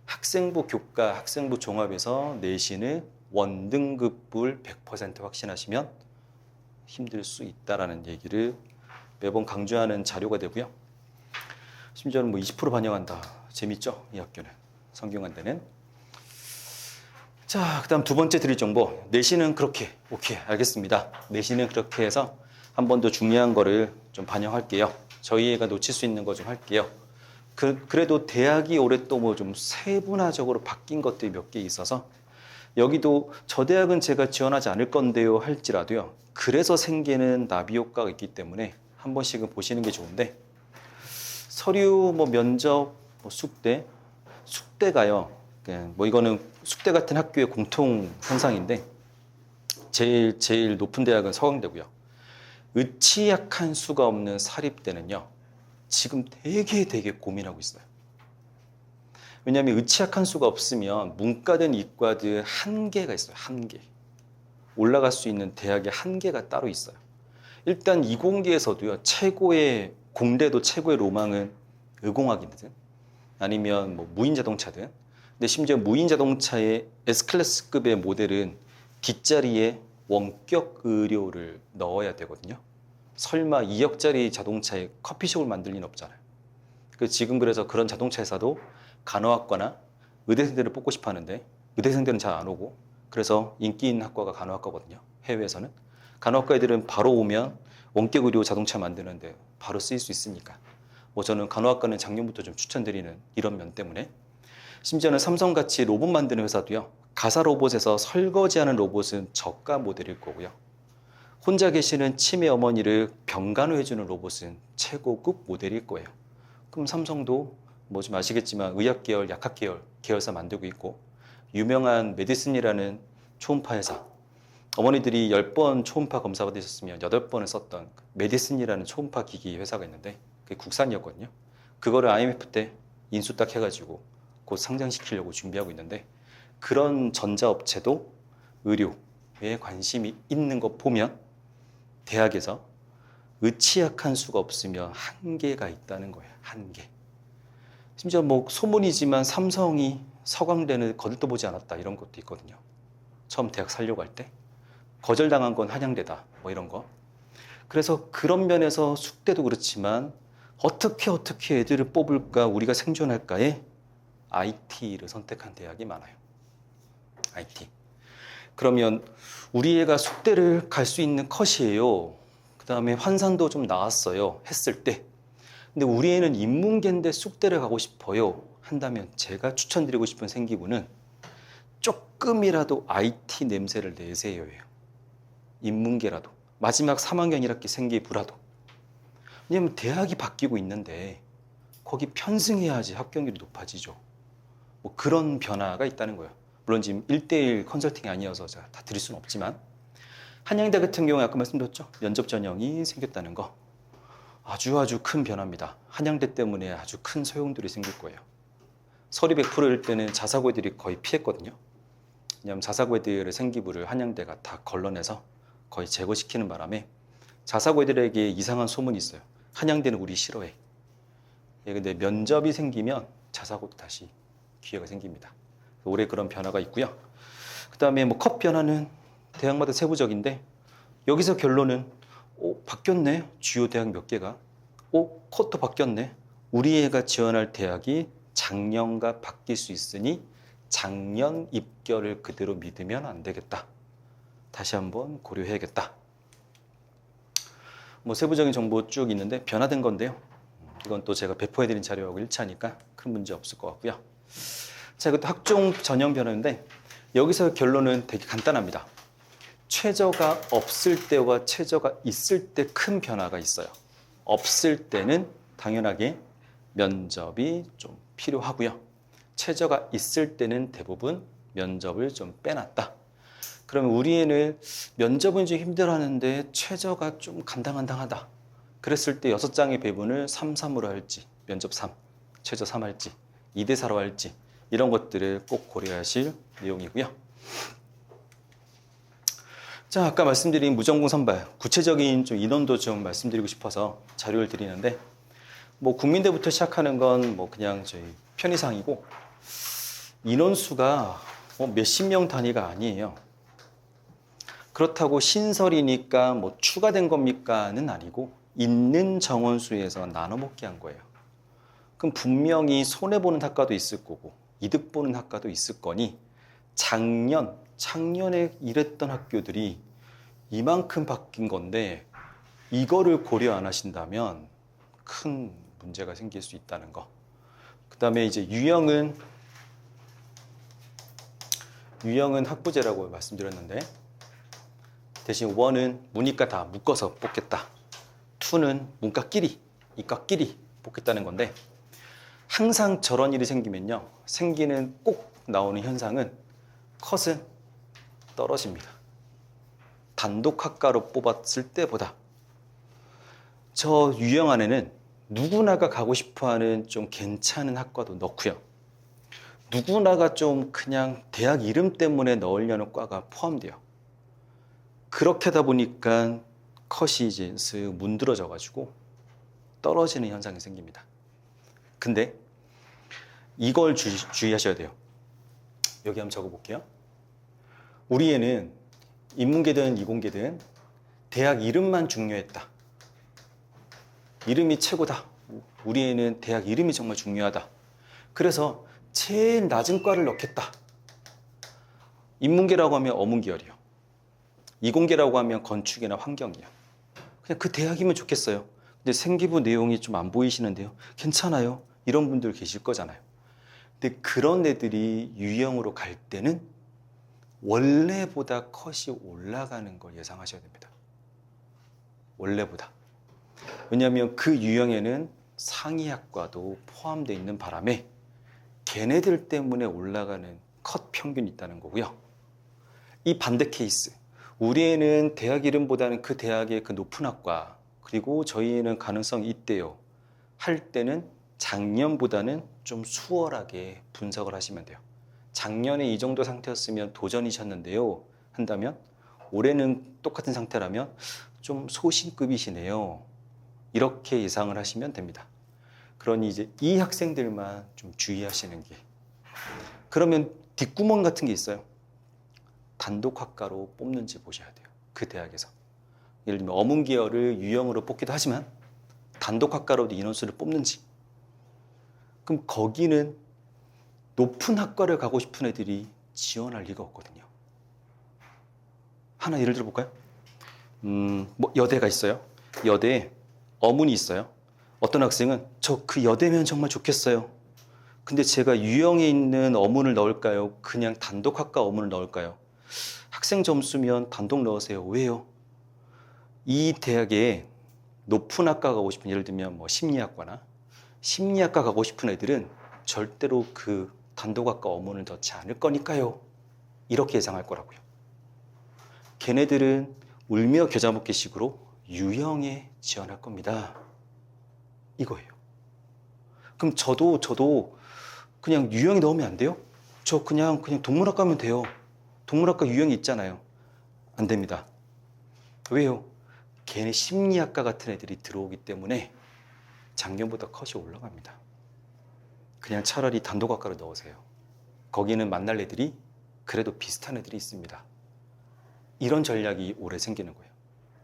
S1: 학생부 교과, 학생부 종합에서 내신을 원등급을 100% 확신하시면 힘들 수 있다라는 얘기를 매번 강조하는 자료가 되고요. 심지어는 20% 반영한다. 재밌죠? 이 학교는. 성균관대는. 자, 그 다음 두 번째 드릴 정보. 내신은 그렇게. 오케이, 알겠습니다. 내신은 그렇게 해서 한 번 더 중요한 거를 좀 반영할게요. 저희 애가 놓칠 수 있는 거 좀 할게요. 그래도 대학이 올해 또 좀 세분화적으로 바뀐 것들이 몇 개 있어서 여기도 저 대학은 제가 지원하지 않을 건데요 할지라도요. 그래서 생기는 나비 효과가 있기 때문에 한 번씩은 보시는 게 좋은데 서류 면접 숙대가요. 이거는 숙대 같은 학교의 공통 현상인데 제일 높은 대학은 서강대고요. 의치약한 수가 없는 사립대는요. 지금 되게 고민하고 있어요. 왜냐하면 의치약한 수가 없으면 문과든 이과든 한계가 있어요. 한계. 올라갈 수 있는 대학의 한계가 따로 있어요. 일단 이공계에서도요. 최고의 공대도 최고의 로망은 의공학이든 아니면 뭐 무인 자동차든. 근데 심지어 무인 자동차의 S클래스급의 모델은 뒷자리에 원격 의료를 넣어야 되거든요. 설마 2억짜리 자동차에 커피숍을 만들 리는 없잖아요. 지금 그래서 그런 자동차 회사도 간호학과나 의대생들을 뽑고 싶어 하는데 의대생들은 잘 안 오고, 그래서 인기 있는 학과가 간호학과거든요. 해외에서는. 간호학과 애들은 바로 오면 원격 의료 자동차 만드는데 바로 쓰일 수 있으니까. 뭐 저는 간호학과는 작년부터 좀 추천드리는 이런 면 때문에. 심지어는 삼성같이 로봇 만드는 회사도요, 가사 로봇에서 설거지하는 로봇은 저가 모델일 거고요, 혼자 계시는 치매 어머니를 병간호해주는 로봇은 최고급 모델일 거예요. 그럼 삼성도 뭐 좀 아시겠지만 의학계열, 약학계열 계열사 만들고 있고, 유명한 메디슨이라는 초음파 회사, 어머니들이 10번 초음파 검사 받으셨으면 8번을 썼던 메디슨이라는 초음파 기기 회사가 있는데 그게 국산이었거든요. 그거를 IMF 때 인수 딱 해가지고 곧 상장시키려고 준비하고 있는데, 그런 전자업체도 의료에 관심이 있는 거 보면 대학에서 의치약한 수가 없으면 한계가 있다는 거예요. 한계. 심지어 뭐 소문이지만 삼성이 서강대는 거들떠보지 않았다 이런 것도 있거든요. 처음 대학 살려고 할 때 거절당한 건 한양대다 뭐 이런 거. 그래서 그런 면에서 숙대도 그렇지만 어떻게 애들을 뽑을까, 우리가 생존할까에 IT를 선택한 대학이 많아요. IT. 그러면 우리 애가 숙대를 갈 수 있는 컷이에요. 그 다음에 환산도 좀 나왔어요. 했을 때. 근데 우리 애는 인문계인데 숙대를 가고 싶어요. 한다면 제가 추천드리고 싶은 생기부는 조금이라도 IT 냄새를 내세요예요. 인문계라도. 마지막 3학년 1학기 생기부라도. 왜냐면 대학이 바뀌고 있는데 거기 편승해야지 합격률이 높아지죠. 뭐 그런 변화가 있다는 거예요. 물론 지금 1대1 컨설팅이 아니어서 제가 다 드릴 수는 없지만, 한양대 같은 경우에 아까 말씀드렸죠. 면접 전형이 생겼다는 거. 아주 큰 변화입니다. 한양대 때문에 아주 큰 소용돌이 생길 거예요. 서리 100%일 때는 자사고 애들이 거의 피했거든요. 왜냐하면 자사고 애들의 생기부를 한양대가 다 걸러내서 거의 제거시키는 바람에 자사고 애들에게 이상한 소문이 있어요. 한양대는 우리 싫어해. 예, 근데 면접이 생기면 자사고도 다시 기회가 생깁니다. 올해 그런 변화가 있고요. 그 다음에 뭐 컷 변화는 대학마다 세부적인데, 여기서 결론은 바뀌었네. 주요 대학 몇 개가. 컷도 바뀌었네. 우리 애가 지원할 대학이 작년과 바뀔 수 있으니 작년 입결을 그대로 믿으면 안 되겠다. 다시 한번 고려해야겠다. 뭐 세부적인 정보 쭉 있는데 변화된 건데요. 이건 또 제가 배포해드린 자료하고 일치하니까 큰 문제 없을 것 같고요. 자, 이것도 학종 전형 변화인데 여기서 결론은 되게 간단합니다. 최저가 없을 때와 최저가 있을 때 큰 변화가 있어요. 없을 때는 당연하게 면접이 좀 필요하고요. 최저가 있을 때는 대부분 면접을 좀 빼놨다. 그러면 우리 애는 면접은 좀 힘들어하는데 최저가 좀 간당간당하다. 그랬을 때 6장의 배분을 3-3으로 할지, 면접 3, 최저 3 할지, 2대4로 할지, 이런 것들을 꼭 고려하실 내용이고요. 자, 아까 말씀드린 무전공 선발, 구체적인 좀 인원도 좀 말씀드리고 싶어서 자료를 드리는데, 뭐 국민대부터 시작하는 건 뭐 그냥 저희 편의상이고, 인원수가 뭐 몇십 명 단위가 아니에요. 그렇다고 신설이니까 뭐 추가된 겁니까는 아니고 있는 정원수에서 나눠 먹게 한 거예요. 그럼 분명히 손해보는 학과도 있을 거고 이득 보는 학과도 있을 거니, 작년에 일했던 학교들이 이만큼 바뀐 건데 이거를 고려 안 하신다면 큰 문제가 생길 수 있다는 거. 그 다음에 이제 유형은 학부제라고 말씀드렸는데, 대신 1은 문이과 다 묶어서 뽑겠다. 2는 문과끼리, 이과끼리 뽑겠다는 건데, 항상 저런 일이 생기면요, 생기는 꼭 나오는 현상은 컷은 떨어집니다. 단독 학과로 뽑았을 때보다. 저 유형 안에는 누구나가 가고 싶어하는 좀 괜찮은 학과도 넣고요, 누구나가 좀 그냥 대학 이름 때문에 넣으려는 과가 포함돼요. 그렇게 하다 보니까 컷이 이제 슥 문드러져 가지고 떨어지는 현상이 생깁니다. 근데 이걸 주의하셔야 돼요. 여기 한번 적어볼게요. 우리 애는 인문계든 이공계든 대학 이름만 중요했다. 이름이 최고다. 우리 애는 대학 이름이 정말 중요하다. 그래서 제일 낮은 과를 넣겠다. 인문계라고 하면 어문계열이요. 이공계라고 하면 건축이나 환경이요. 그냥 그 대학이면 좋겠어요. 근데 생기부 내용이 좀 안 보이시는데요. 괜찮아요. 이런 분들 계실 거잖아요. 근데 그런 애들이 유형으로 갈 때는 원래보다 컷이 올라가는 걸 예상하셔야 됩니다. 원래보다. 왜냐하면 그 유형에는 상위학과도 포함되어 있는 바람에 걔네들 때문에 올라가는 컷 평균이 있다는 거고요. 이 반대 케이스, 우리 애는 대학 이름보다는 그 대학의 그 높은 학과, 그리고 저희 애는 가능성이 있대요 할 때는 작년보다는 좀 수월하게 분석을 하시면 돼요. 작년에 이 정도 상태였으면 도전이셨는데요 한다면 올해는 똑같은 상태라면 좀 소신급이시네요, 이렇게 예상을 하시면 됩니다. 그러니 이제 이 학생들만 좀 주의하시는 게, 그러면 뒷구멍 같은 게 있어요. 단독학과로 뽑는지 보셔야 돼요. 그 대학에서. 예를 들면 어문계열을 유형으로 뽑기도 하지만 단독학과로도 인원수를 뽑는지. 그럼 거기는 높은 학과를 가고 싶은 애들이 지원할 리가 없거든요. 하나 예를 들어 볼까요? 뭐 여대가 있어요. 여대에 어문이 있어요. 어떤 학생은 저 그 여대면 정말 좋겠어요. 근데 제가 유형에 있는 어문을 넣을까요? 그냥 단독학과 어문을 넣을까요? 학생 점수면 단독 넣으세요. 왜요? 이 대학에 높은 학과 가고 싶은, 예를 들면 뭐 심리학과나 심리학과 가고 싶은 애들은 절대로 그 단독학과 어문을 넣지 않을 거니까요. 이렇게 예상할 거라고요. 걔네들은 울며 겨자 먹기식으로 유형에 지원할 겁니다. 이거예요. 그럼 저도 그냥 유형에 넣으면 안 돼요? 저 그냥 동물학과 가면 돼요. 동물학과 유형이 있잖아요. 안 됩니다. 왜요? 걔네 심리학과 같은 애들이 들어오기 때문에 작년보다 컷이 올라갑니다. 그냥 차라리 단독학과로 넣으세요. 거기는 만날 애들이 그래도 비슷한 애들이 있습니다. 이런 전략이 올해 생기는 거예요.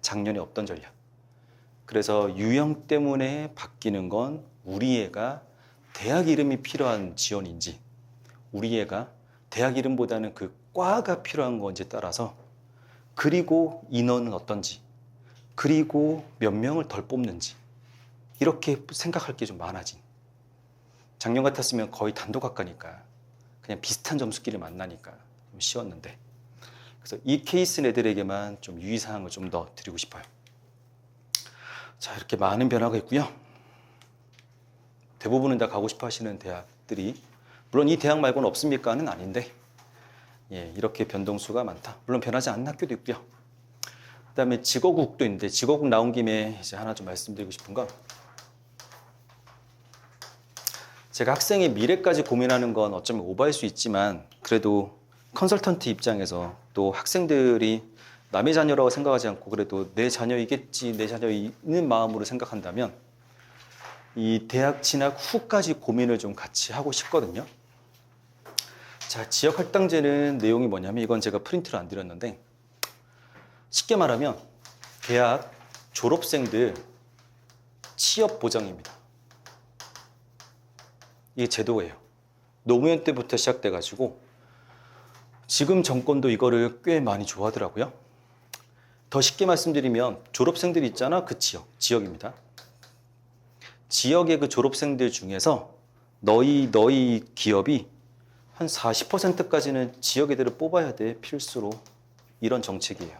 S1: 작년에 없던 전략. 그래서 유형 때문에 바뀌는 건 우리 애가 대학 이름이 필요한 지원인지, 우리 애가 대학 이름보다는 그 과가 필요한 건지에 따라서, 그리고 인원은 어떤지, 그리고 몇 명을 덜 뽑는지, 이렇게 생각할 게 좀 많아진. 작년 같았으면 거의 단독학과니까 그냥 비슷한 점수끼리 만나니까 좀 쉬웠는데, 그래서 이 케이스 애들에게만 좀 유의사항을 좀 더 드리고 싶어요. 자, 이렇게 많은 변화가 있고요. 대부분은 다 가고 싶어 하시는 대학들이, 물론 이 대학 말고는 없습니까는 아닌데, 예, 이렇게 변동수가 많다. 물론 변하지 않는 학교도 있고요. 그 다음에 직어국도 있는데, 직어국 나온 김에 이제 하나 좀 말씀드리고 싶은 건, 제가 학생의 미래까지 고민하는 건 어쩌면 오버할 수 있지만, 그래도 컨설턴트 입장에서 또 학생들이 남의 자녀라고 생각하지 않고 그래도 내 자녀이겠지, 내 자녀이는 마음으로 생각한다면 이 대학 진학 후까지 고민을 좀 같이 하고 싶거든요. 자, 지역할당제는 내용이 뭐냐면, 이건 제가 프린트를 안 드렸는데, 쉽게 말하면 대학 졸업생들 취업 보장입니다. 이게 제도예요. 노무현 때부터 시작돼가지고 지금 정권도 이거를 꽤 많이 좋아하더라고요. 더 쉽게 말씀드리면 졸업생들이 있잖아. 그 지역입니다. 지역의 그 졸업생들 중에서 너희 기업이 한 40%까지는 지역 애들을 뽑아야 돼, 필수로. 이런 정책이에요.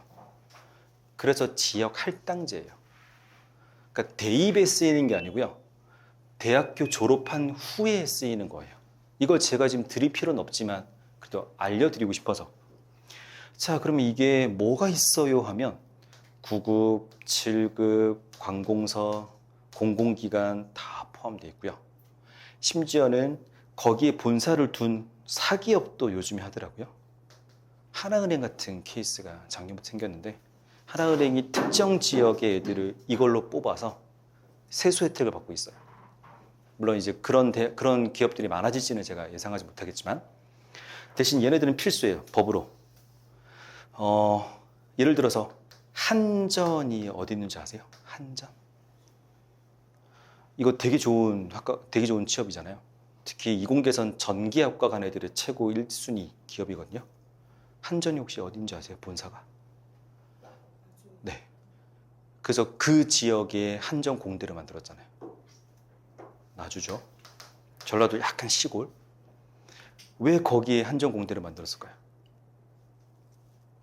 S1: 그래서 지역 할당제예요. 그러니까 대입에 쓰이는 게 아니고요, 대학교 졸업한 후에 쓰이는 거예요. 이걸 제가 지금 드릴 필요는 없지만 그래도 알려드리고 싶어서. 자, 그러면 이게 뭐가 있어요 하면 9급, 7급, 관공서, 공공기관 다 포함되어 있고요. 심지어는 거기에 본사를 둔 사기업도 요즘에 하더라고요. 하나은행 같은 케이스가 작년부터 생겼는데, 하나은행이 특정 지역의 애들을 이걸로 뽑아서 세수 혜택을 받고 있어요. 물론 이제 그런 기업들이 많아질지는 제가 예상하지 못하겠지만 대신 얘네들은 필수예요. 법으로. 예를 들어서 한전이 어디 있는지 아세요? 한전. 이거 되게 좋은 취업이잖아요. 특히 이공계선 전기학과 간 애들의 최고 1순위 기업이거든요. 한전이 혹시 어딘지 아세요? 본사가? 네. 그래서 그 지역에 한전 공대를 만들었잖아요. 나주죠. 전라도 약간 시골. 왜 거기에 한전 공대를 만들었을까요?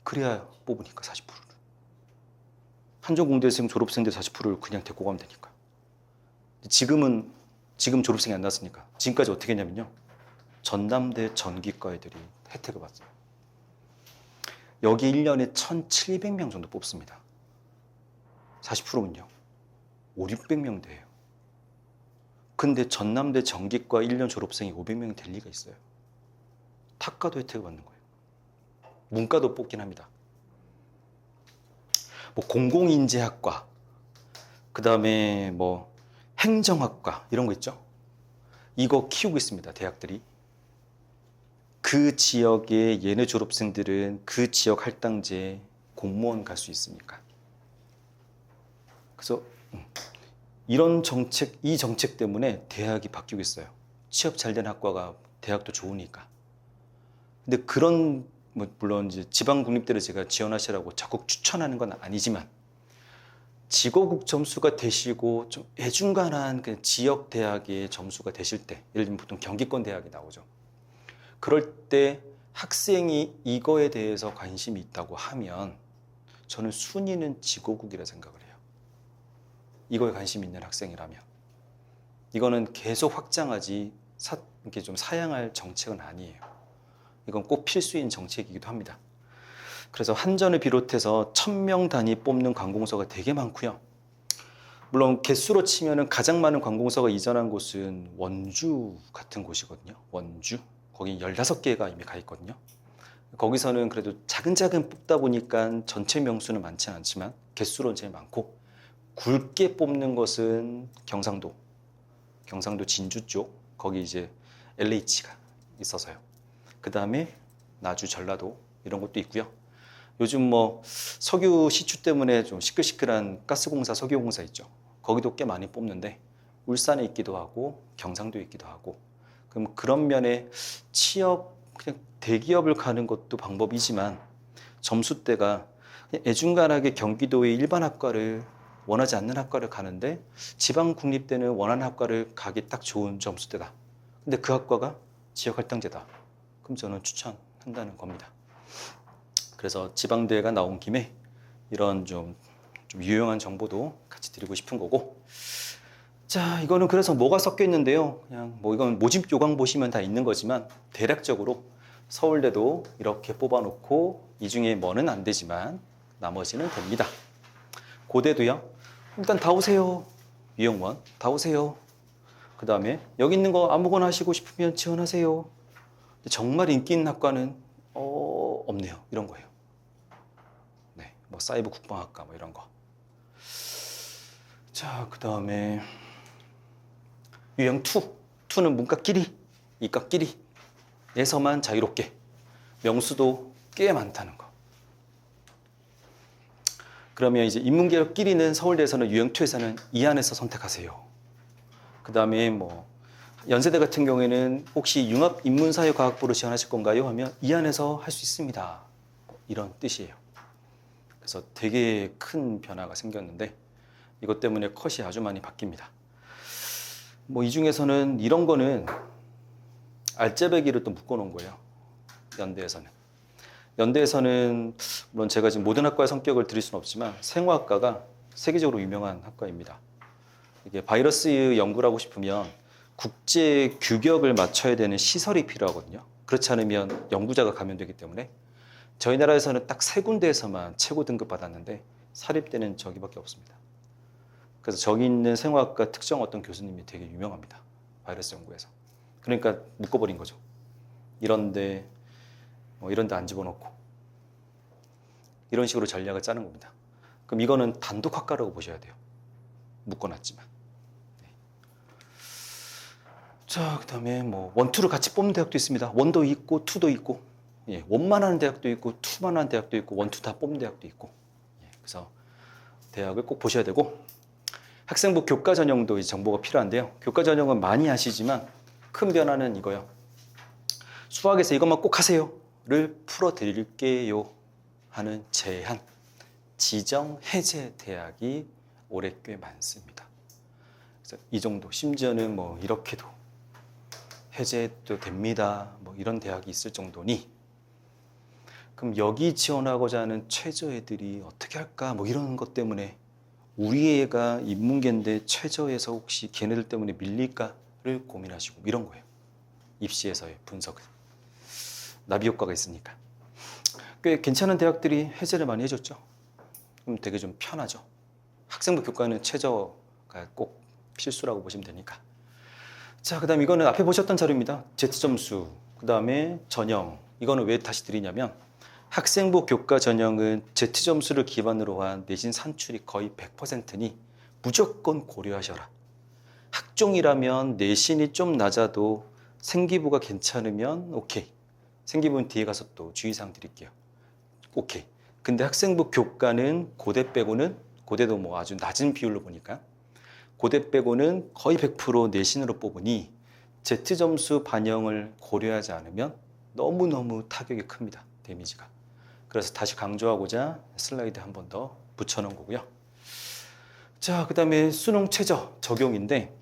S1: 그래야 뽑으니까 40%를. 한전 공대생 졸업생들 40%를 그냥 데리고 가면 되니까. 지금 졸업생이 안 났으니까 지금까지 어떻게 했냐면요. 전남대 전기과 애들이 혜택을 받어요. 여기 1년에 1,700명 정도 뽑습니다. 40%면요. 5, 600명 돼요. 근데 전남대 전기과 1년 졸업생이 500명이 될 리가 있어요. 탁과도 혜택을 받는 거예요. 문과도 뽑긴 합니다. 뭐 공공인재학과, 그 다음에 뭐 행정학과 이런 거 있죠. 이거 키우고 있습니다. 대학들이. 그 지역의 얘네 졸업생들은 그 지역 할당제에 공무원 갈 수 있으니까. 그래서 이 정책 때문에 대학이 바뀌고 있어요. 취업 잘 된 학과가 대학도 좋으니까. 근데 그런 물론 이제 지방 국립대를 제가 지원하시라고 적극 추천하는 건 아니지만 지고국 점수가 되시고 좀 애중간한 그 지역 대학의 점수가 되실 때, 예를 들면 보통 경기권 대학이 나오죠. 그럴 때 학생이 이거에 대해서 관심이 있다고 하면 저는 순위는 지고국이라 생각을 해요. 이거에 관심이 있는 학생이라면. 이거는 계속 확장하지 이렇게 좀 사양할 정책은 아니에요. 이건 꼭 필수인 정책이기도 합니다. 그래서 한전을 비롯해서 1,000명 단위 뽑는 관공서가 되게 많고요. 물론 개수로 치면은 가장 많은 관공서가 이전한 곳은 원주 같은 곳이거든요. 원주. 거기 15개가 이미 가 있거든요. 거기서는 그래도 차근차근 뽑다 보니까 전체 명수는 많지는 않지만 개수로는 제일 많고, 굵게 뽑는 것은 경상도 진주 쪽, 거기 이제 LH가 있어서요. 그 다음에 나주, 전라도 이런 것도 있고요. 요즘 뭐 석유 시추 때문에 좀 시끌시끌한 가스공사, 석유공사 있죠. 거기도 꽤 많이 뽑는데 울산에 있기도 하고 경상도에 있기도 하고, 그럼 그런 면에 취업, 그냥 대기업을 가는 것도 방법이지만 점수대가 그냥 애중간하게 경기도의 일반 학과를 원하지 않는 학과를 가는데 지방 국립대는 원하는 학과를 가기 딱 좋은 점수대다. 근데 그 학과가 지역 할당제다. 그럼 저는 추천한다는 겁니다. 그래서 지방대가 나온 김에 이런 좀 유용한 정보도 같이 드리고 싶은 거고. 자, 이거는 그래서 뭐가 섞여 있는데요. 그냥 뭐 이건 모집 요강 보시면 다 있는 거지만 대략적으로 서울대도 이렇게 뽑아놓고 이 중에 뭐는 안 되지만 나머지는 됩니다. 고대도요. 일단 다 오세요. 유영원 다 오세요. 그 다음에 여기 있는 거 아무거나 하시고 싶으면 지원하세요. 정말 인기 있는 학과는 없네요. 이런 거예요. 네, 뭐 사이버 국방학과 뭐 이런 거. 자, 그 다음에 유형 2는 문과끼리, 이과끼리에서만 자유롭게, 명수도 꽤 많다는 거. 그러면 이제 인문계열끼리는 서울대에서는 유형 2에서는 이 안에서 선택하세요. 그 다음에 뭐 연세대 같은 경우에는 혹시 융합 인문사회과학부로 지원하실 건가요? 하면 이 안에서 할 수 있습니다. 이런 뜻이에요. 그래서 되게 큰 변화가 생겼는데 이것 때문에 컷이 아주 많이 바뀝니다. 뭐 이 중에서는 이런 거는 알짜배기를 또 묶어놓은 거예요. 연대에서는 물론 제가 지금 모든 학과의 성격을 드릴 수는 없지만 생화학과가 세계적으로 유명한 학과입니다. 이게 바이러스 연구를 하고 싶으면 국제 규격을 맞춰야 되는 시설이 필요하거든요. 그렇지 않으면 연구자가 감염되기 때문에 저희 나라에서는 딱 3군데에서만 최고 등급 받았는데 사립대는 저기밖에 없습니다. 그래서 저기 있는 생화학과 특정 어떤 교수님이 되게 유명합니다. 바이러스 연구에서. 그러니까 묶어버린 거죠. 이런데 안 집어넣고 이런 식으로 전략을 짜는 겁니다. 그럼 이거는 단독학과라고 보셔야 돼요. 묶어놨지만. 자, 그다음에 뭐 원투를 같이 뽑는 대학도 있습니다. 원도 있고 투도 있고, 예, 원만 하는 대학도 있고 투만 하는 대학도 있고 원투 다 뽑는 대학도 있고, 예, 그래서 대학을 꼭 보셔야 되고, 학생부 교과 전형도 이 정보가 필요한데요. 교과 전형은 많이 하시지만 큰 변화는 이거요. 수학에서 이것만 꼭 하세요를 풀어드릴게요 하는 제한, 지정 해제 대학이 올해 꽤 많습니다. 그래서 이 정도, 심지어는 뭐 이렇게도 해제도 됩니다. 뭐 이런 대학이 있을 정도니, 그럼 여기 지원하고자 하는 최저 애들이 어떻게 할까? 뭐 이런 것 때문에 우리 애가 인문계인데 최저에서 혹시 걔네들 때문에 밀릴까를 고민하시고 이런 거예요. 입시에서의 분석은. 나비 효과가 있으니까. 꽤 괜찮은 대학들이 해제를 많이 해줬죠. 그럼 되게 좀 편하죠. 학생부 교과는 최저가 꼭 필수라고 보시면 되니까. 자, 그 다음 이거는 앞에 보셨던 자료입니다. Z점수, 그 다음에 전형. 이거는 왜 다시 드리냐면 학생부 교과 전형은 Z점수를 기반으로 한 내신 산출이 거의 100%니 무조건 고려하셔라. 학종이라면 내신이 좀 낮아도 생기부가 괜찮으면 오케이. 생기부는 뒤에 가서 또 주의사항 드릴게요. 오케이. 근데 학생부 교과는 고대 빼고는, 고대도 뭐 아주 낮은 비율로 보니까 고대 빼고는 거의 100% 내신으로 뽑으니 Z점수 반영을 고려하지 않으면 너무너무 타격이 큽니다. 데미지가. 그래서 다시 강조하고자 슬라이드 한 번 더 붙여놓은 거고요. 자, 그 다음에 수능 최저 적용인데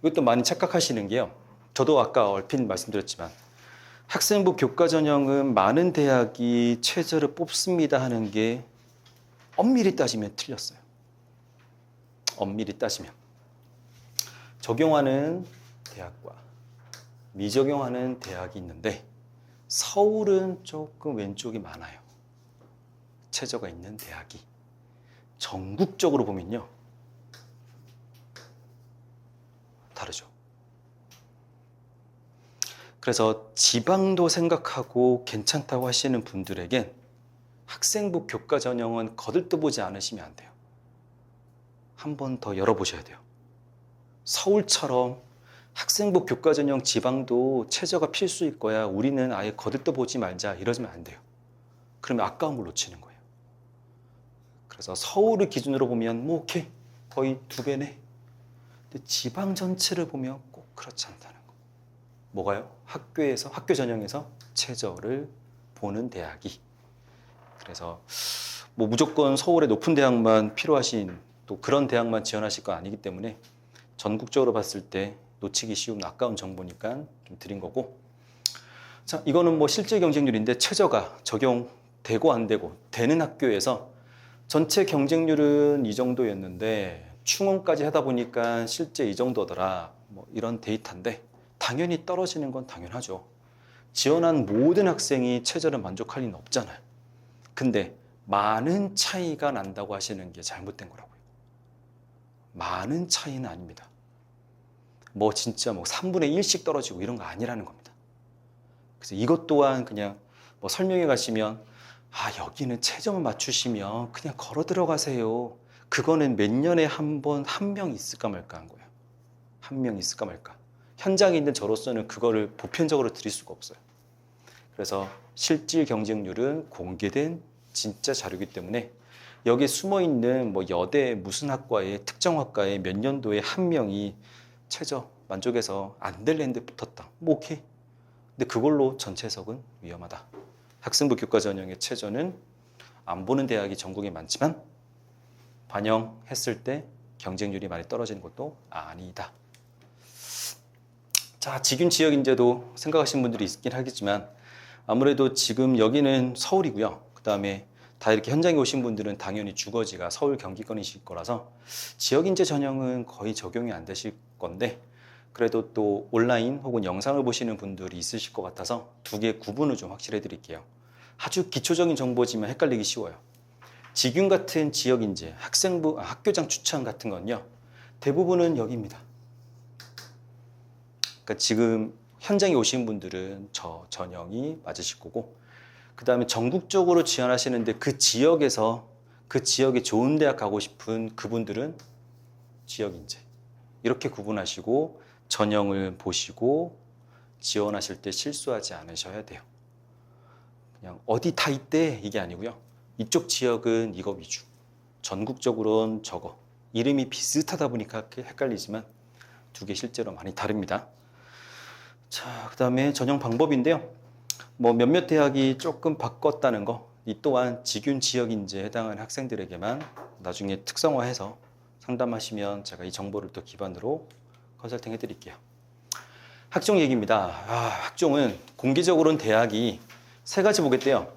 S1: 이것도 많이 착각하시는 게요. 저도 아까 얼핏 말씀드렸지만 학생부 교과 전형은 많은 대학이 최저를 뽑습니다 하는 게 엄밀히 따지면 틀렸어요. 엄밀히 따지면. 적용하는 대학과 미적용하는 대학이 있는데 서울은 조금 왼쪽이 많아요. 최저가 있는 대학이. 전국적으로 보면요. 다르죠. 그래서 지방도 생각하고 괜찮다고 하시는 분들에겐 학생부 교과 전형은 거들떠보지 않으시면 안 돼요. 한 번 더 열어보셔야 돼요. 서울처럼 학생부 교과 전형 지방도 최저가 필수일 거야. 우리는 아예 거들떠보지 말자. 이러시면 안 돼요. 그러면 아까운 걸 놓치는 거예요. 그래서 서울을 기준으로 보면 뭐 오케이. 거의 2배네. 근데 지방 전체를 보면 꼭 그렇지 않다는 거. 뭐가요? 학교에서, 학교 전형에서 최저를 보는 대학이. 그래서 뭐 무조건 서울의 높은 대학만 필요하신, 또 그런 대학만 지원하실 건 아니기 때문에 전국적으로 봤을 때 놓치기 쉬운 아까운 정보니까 좀 드린 거고. 자, 이거는 뭐 실제 경쟁률인데 최저가 적용되고 안 되고 되는 학교에서 전체 경쟁률은 이 정도였는데 충원까지 하다 보니까 실제 이 정도더라. 뭐 이런 데이터인데 당연히 떨어지는 건 당연하죠. 지원한 모든 학생이 최저를 만족할 리는 없잖아요. 근데 많은 차이가 난다고 하시는 게 잘못된 거라고요. 많은 차이는 아닙니다. 뭐 진짜 뭐 3분의 1씩 떨어지고 이런 거 아니라는 겁니다. 그래서 이것 또한 그냥 뭐 설명회 가시면 여기는 최저만 맞추시면 그냥 걸어 들어가세요. 그거는 몇 년에 한 번 한 명 있을까 말까 한 거예요. 한 명 있을까 말까. 현장에 있는 저로서는 그거를 보편적으로 드릴 수가 없어요. 그래서 실질 경쟁률은 공개된 진짜 자료이기 때문에 여기에 숨어있는 뭐 여대 무슨 학과에 특정 학과에 몇 년도에 한 명이 최저 만족해서 안 될 랜드 붙었다. 뭐 오케이. 근데 그걸로 전체 해석은 위험하다. 학생부 교과 전형의 최저는 안 보는 대학이 전국에 많지만 반영했을 때 경쟁률이 많이 떨어지는 것도 아니다. 자, 직윤 지역 인재도 생각하시는 분들이 있긴 하겠지만 아무래도 지금 여기는 서울이고요. 그 다음에 다 이렇게 현장에 오신 분들은 당연히 주거지가 서울 경기권이실 거라서 지역 인재 전형은 거의 적용이 안 되실 건데 그래도 또 온라인 혹은 영상을 보시는 분들이 있으실 것 같아서 두 개 구분을 좀 확실해 드릴게요. 아주 기초적인 정보지만 헷갈리기 쉬워요. 직윤 같은 지역 인재, 학생부, 학교장 추천 같은 건요. 대부분은 여기입니다. 그러니까 지금 현장에 오신 분들은 저 전형이 맞으실 거고 그 다음에 전국적으로 지원하시는데 그 지역에서 그 지역에 좋은 대학 가고 싶은 그분들은 지역 인재. 이렇게 구분하시고 전형을 보시고 지원하실 때 실수하지 않으셔야 돼요. 그냥 어디 다 있대 이게 아니고요. 이쪽 지역은 이거 위주, 전국적으로는 저거. 이름이 비슷하다 보니까 헷갈리지만 두 개 실제로 많이 다릅니다. 자, 그 다음에 전형 방법인데요. 뭐 몇몇 대학이 조금 바꿨다는 거, 이 또한 직윤 지역 인재에 해당하는 학생들에게만 나중에 특성화해서 상담하시면 제가 이 정보를 또 기반으로 컨설팅 해드릴게요. 학종 얘기입니다. 학종은 공개적으로는 대학이 세 가지 보겠대요.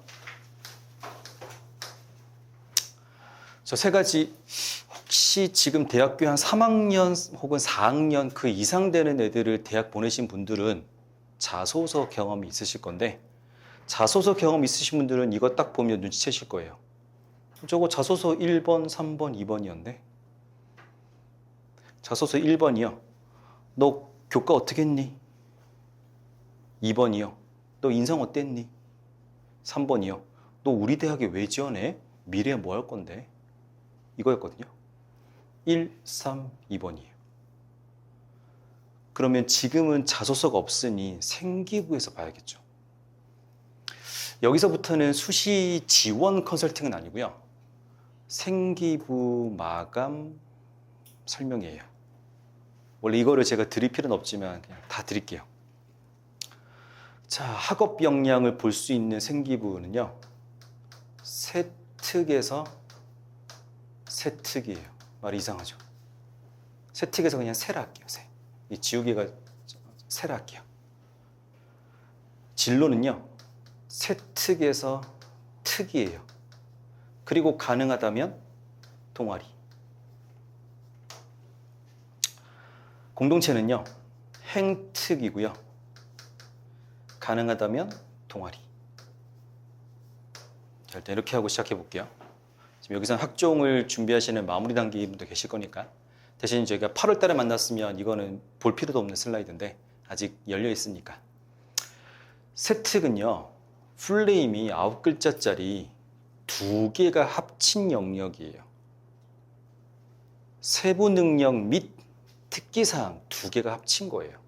S1: 저 세 가지 혹시 지금 대학교 한 3학년 혹은 4학년 그 이상 되는 애들을 대학 보내신 분들은 자소서 경험이 있으실 건데, 자소서 경험 있으신 분들은 이거 딱 보면 눈치채실 거예요. 저거 자소서 1번, 3번, 2번이었네. 자소서 1번이요. 너 교과 어떻게 했니? 2번이요. 너 인성 어땠니? 3번이요. 너 우리 대학에 왜 지원해? 미래에 뭐 할 건데? 이거였거든요. 1, 3, 2번이에요. 그러면 지금은 자소서가 없으니 생기부에서 봐야겠죠. 여기서부터는 수시 지원 컨설팅은 아니고요. 생기부 마감 설명이에요. 원래 이거를 제가 드릴 필요는 없지만 그냥 다 드릴게요. 자, 학업 역량을 볼 수 있는 생기부는요. 세특에서 세특이에요. 말이 이상하죠. 세특에서 그냥 세라 할게요. 세. 이 지우개가 세라 할게요. 진로는요. 세특에서 특이에요. 그리고 가능하다면 동아리. 공동체는요. 행특이고요. 가능하다면 동아리. 자, 일단 이렇게 하고 시작해 볼게요. 지금 여기서는 학종을 준비하시는 마무리 단계 분도 계실 거니까, 대신 저희가 8월 달에 만났으면 이거는 볼 필요도 없는 슬라이드인데 아직 열려 있으니까. 세특은요. 풀네임이 9글자짜리 2개가 합친 영역이에요. 세부 능력 및 특기사항 2개가 합친 거예요.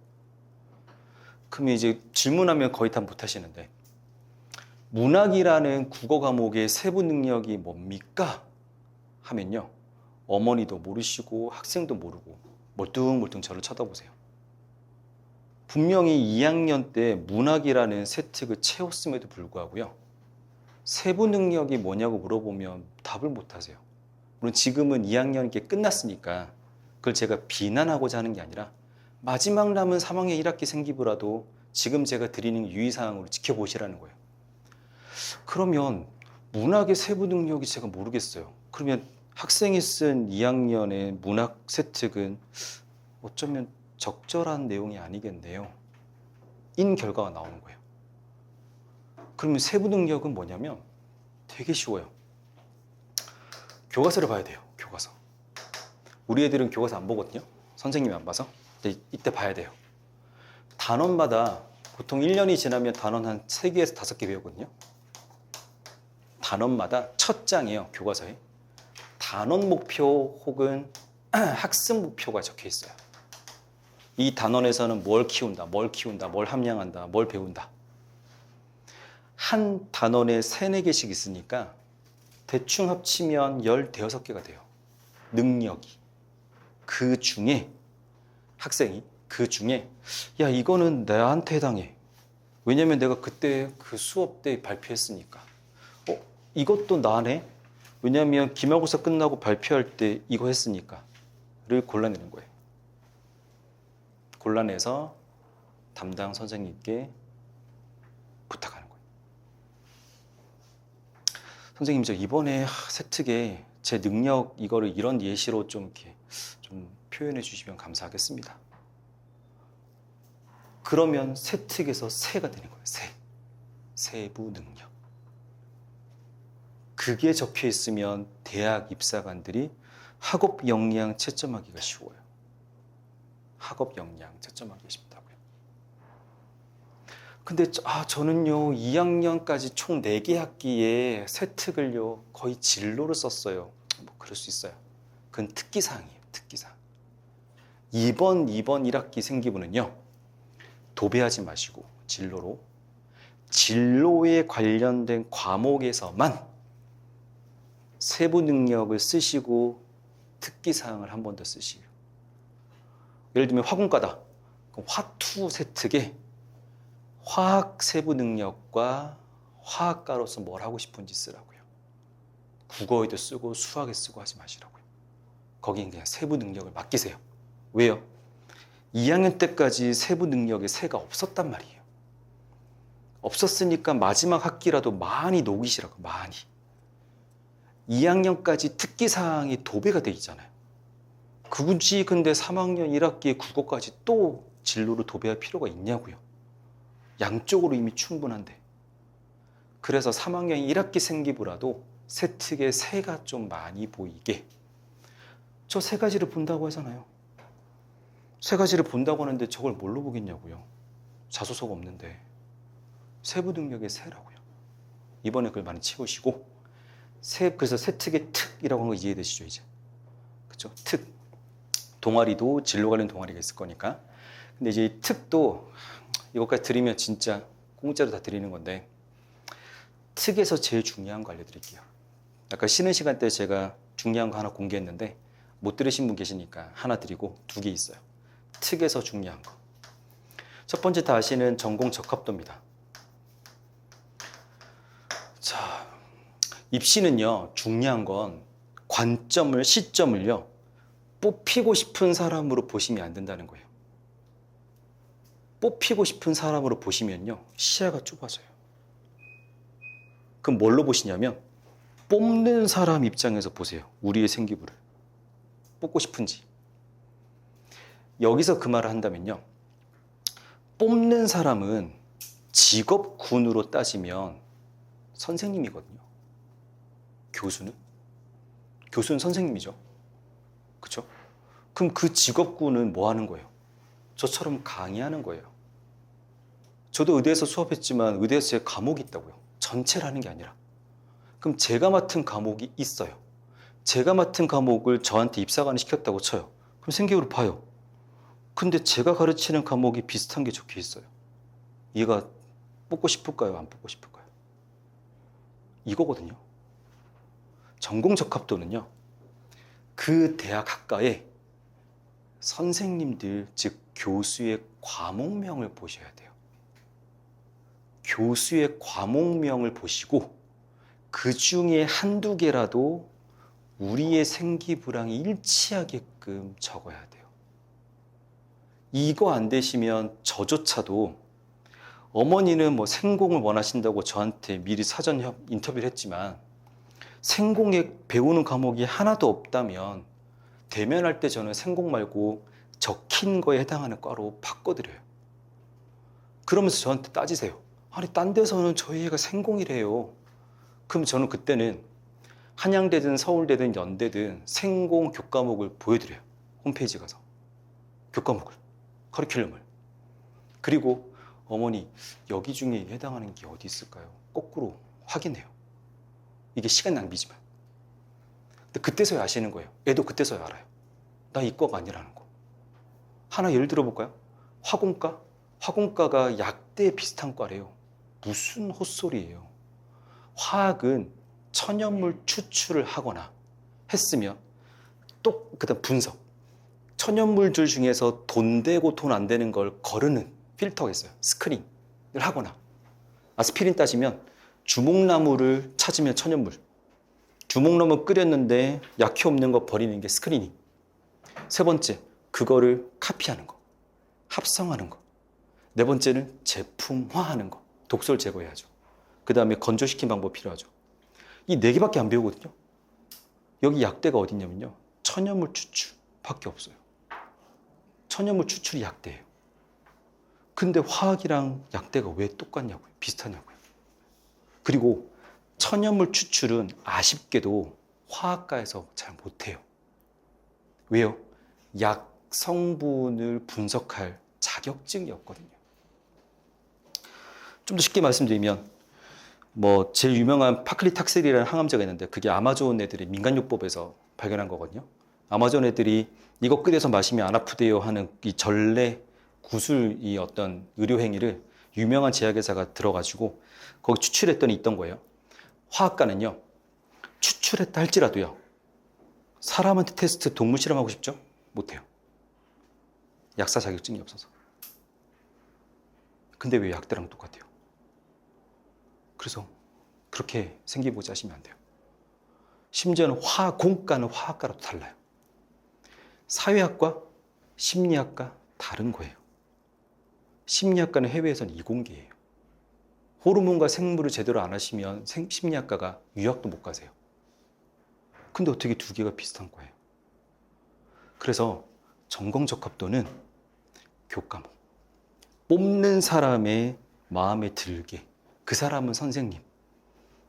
S1: 그러면 이제 질문하면 거의 다 못하시는데, 문학이라는 국어 과목의 세부 능력이 뭡니까? 하면요. 어머니도 모르시고 학생도 모르고 멀뚱멀뚱 저를 쳐다보세요. 분명히 2학년 때 문학이라는 세특을 채웠음에도 불구하고요. 세부 능력이 뭐냐고 물어보면 답을 못하세요. 물론 지금은 2학년 게 끝났으니까 그걸 제가 비난하고자 하는 게 아니라 마지막 남은 3학년 1학기 생기부라도 지금 제가 드리는 유의사항으로 지켜보시라는 거예요. 그러면 문학의 세부 능력이 제가 모르겠어요. 그러면 학생이 쓴 2학년의 문학 세특은 어쩌면 적절한 내용이 아니겠네요. 인 결과가 나오는 거예요. 그러면 세부 능력은 뭐냐면 되게 쉬워요. 교과서를 봐야 돼요. 교과서. 우리 애들은 교과서 안 보거든요. 선생님이 안 봐서. 근데 이때 봐야 돼요. 단원마다 보통 1년이 지나면 단원 한 3개에서 5개 배우거든요. 단원마다 첫 장이에요. 교과서에. 단원 목표 혹은 학습 목표가 적혀 있어요. 이 단원에서는 뭘 키운다, 뭘 키운다, 뭘 함양한다, 뭘 배운다. 한 단원에 3, 4개씩 있으니까 대충 합치면 15개가 돼요. 능력이. 그 중에 학생이 그 중에 야 이거는 나한테 해당해. 왜냐면 내가 그때 그 수업 때 발표했으니까. 이것도 나네. 왜냐면 기말고사 끝나고 발표할 때 이거 했으니까. 를 골라내는 거예요. 골라내서 담당 선생님께 부탁하는 거예요. 선생님 저 이번에 세특에 제 능력 이거를 이런 예시로 좀 이렇게 좀 표현해 주시면 감사하겠습니다. 그러면 세특에서 세가 되는 거예요. 세부 능력. 그게 적혀 있으면 대학 입사관들이 학업 역량 채점하기가 쉬워요. 학업 역량 채점하기가 쉽다고요. 근데 저는요 2학년까지 총 4개 학기에 세특을요 거의 진로를 썼어요. 뭐 그럴 수 있어요. 그건 특기사항이에요. 특기사항. 이번 1학기 생기부는요. 도배하지 마시고 진로에 관련된 과목에서만 세부 능력을 쓰시고 특기사항을 한 번 더 쓰시고요. 예를 들면 화공과다. 그럼 화투 세특에 화학 세부 능력과 화학과로서 뭘 하고 싶은지 쓰라고요. 국어에도 쓰고 수학에 쓰고 하지 마시라고요. 거긴 그냥 세부 능력을 맡기세요. 왜요? 2학년 때까지 세부 능력에 세가 없었단 말이에요. 없었으니까 마지막 학기라도 많이 녹이시라고, 많이. 2학년까지 특기사항이 도배가 돼 있잖아요. 굳이 근데 3학년 1학기에 국어까지 또 진로를 도배할 필요가 있냐고요. 양쪽으로 이미 충분한데. 그래서 3학년 1학기 생기부라도 세특에 세가 좀 많이 보이게. 저 세 가지를 본다고 하잖아요. 세 가지를 본다고 하는데 저걸 뭘로 보겠냐고요. 자소서가 없는데. 세부 능력의 세라고요. 이번에 그걸 많이 치우시고 그래서 세특의 특이라고 하는 거 이해되시죠 이제? 그렇죠? 특. 동아리도 진로 관련 동아리가 있을 거니까. 근데 이제 이 특도 이것까지 드리면 진짜 공짜로 다 드리는 건데 특에서 제일 중요한 거 알려드릴게요. 아까 쉬는 시간 때 제가 중요한 거 하나 공개했는데 못 들으신 분 계시니까 하나 드리고 2개 있어요. 특에서 중요한 거. 첫 번째 다 아시는 전공 적합도입니다. 자, 입시는요, 중요한 건 관점을, 시점을요, 뽑히고 싶은 사람으로 보시면 안 된다는 거예요. 뽑히고 싶은 사람으로 보시면요, 시야가 좁아져요. 그럼 뭘로 보시냐면, 뽑는 사람 입장에서 보세요. 우리의 생기부를. 뽑고 싶은지. 여기서 그 말을 한다면요, 뽑는 사람은 직업군으로 따지면 선생님이거든요. 교수는 선생님이죠. 그렇죠? 그럼 그 직업군은 뭐 하는 거예요? 저처럼 강의하는 거예요. 저도 의대에서 수업했지만 의대에서 제 과목이 있다고요. 전체를 하는 게 아니라. 그럼 제가 맡은 과목이 있어요. 제가 맡은 과목을 저한테 입사관을 시켰다고 쳐요. 그럼 생기부를 봐요. 근데 제가 가르치는 과목이 비슷한 게 적혀 있어요. 얘가 뽑고 싶을까요? 안 뽑고 싶을까요? 이거거든요. 전공 적합도는요. 그 대학 학과에 선생님들, 즉 교수의 과목명을 보셔야 돼요. 교수의 과목명을 보시고 그 중에 한두 개라도 우리의 생기부랑 일치하게끔 적어야 돼요. 이거 안 되시면 저조차도 어머니는 뭐 생공을 원하신다고 저한테 미리 사전 인터뷰를 했지만 생공에 배우는 과목이 하나도 없다면 대면할 때 저는 생공 말고 적힌 거에 해당하는 과로 바꿔드려요. 그러면서 저한테 따지세요. 아니 딴 데서는 저희 애가 생공이래요. 그럼 저는 그때는 한양대든 서울대든 연대든 생공 교과목을 보여드려요. 홈페이지 가서. 교과목을. 커리큘럼을. 그리고 어머니 여기 중에 해당하는 게 어디 있을까요? 거꾸로 확인해요. 이게 시간 낭비지만. 근데 그때서야 아시는 거예요. 애도 그때서야 알아요. 나 이과가 아니라는 거. 하나 예를 들어볼까요? 화공과? 화공과가 약대 비슷한 과래요. 무슨 헛소리예요. 화학은 천연물 추출을 하거나 했으면 또 그다음 분석. 천연물들 중에서 돈 되고 돈 안 되는 걸 거르는 필터가 있어요. 스크린을 하거나. 아스피린 따지면 주목나무를 찾으면 천연물. 주목나무 끓였는데 약효 없는 거 버리는 게 스크리닝. 세 번째, 그거를 카피하는 거. 합성하는 거. 네 번째는 제품화하는 거. 독소를 제거해야죠. 그 다음에 건조시킨 방법 필요하죠. 이 네 개밖에 안 배우거든요. 여기 약대가 어딨냐면요. 천연물 추출 밖에 없어요. 천연물 추출이 약대예요. 근데 화학이랑 약대가 왜 똑같냐고요? 비슷하냐고요? 그리고 천연물 추출은 아쉽게도 화학과에서 잘 못해요. 왜요? 약 성분을 분석할 자격증이 없거든요. 좀 더 쉽게 말씀드리면 뭐 제일 유명한 파클리탁셀이라는 항암제가 있는데 그게 아마존 애들이 민간요법에서 발견한 거거든요. 아마존 애들이 이거 끓여서 마시면 안 아프대요 하는 이 전래 구술 이 어떤 의료 행위를 유명한 제약회사가 들어가지고 거기 추출했더니 있던 거예요. 화학과는요, 추출했다 할지라도요, 사람한테 테스트 동물 실험하고 싶죠? 못해요. 약사 자격증이 없어서. 근데 왜 약대랑 똑같아요? 그래서 그렇게 생기보지 하시면 안 돼요. 심지어는 공과는 화학과라도 달라요. 사회학과, 심리학과 다른 거예요. 심리학과는 해외에서는 이공계예요. 호르몬과 생물을 제대로 안 하시면 심리학과가 유학도 못 가세요. 근데 어떻게 두 개가 비슷한 거예요? 그래서 전공적합도는 교과목. 뽑는 사람의 마음에 들게, 그 사람은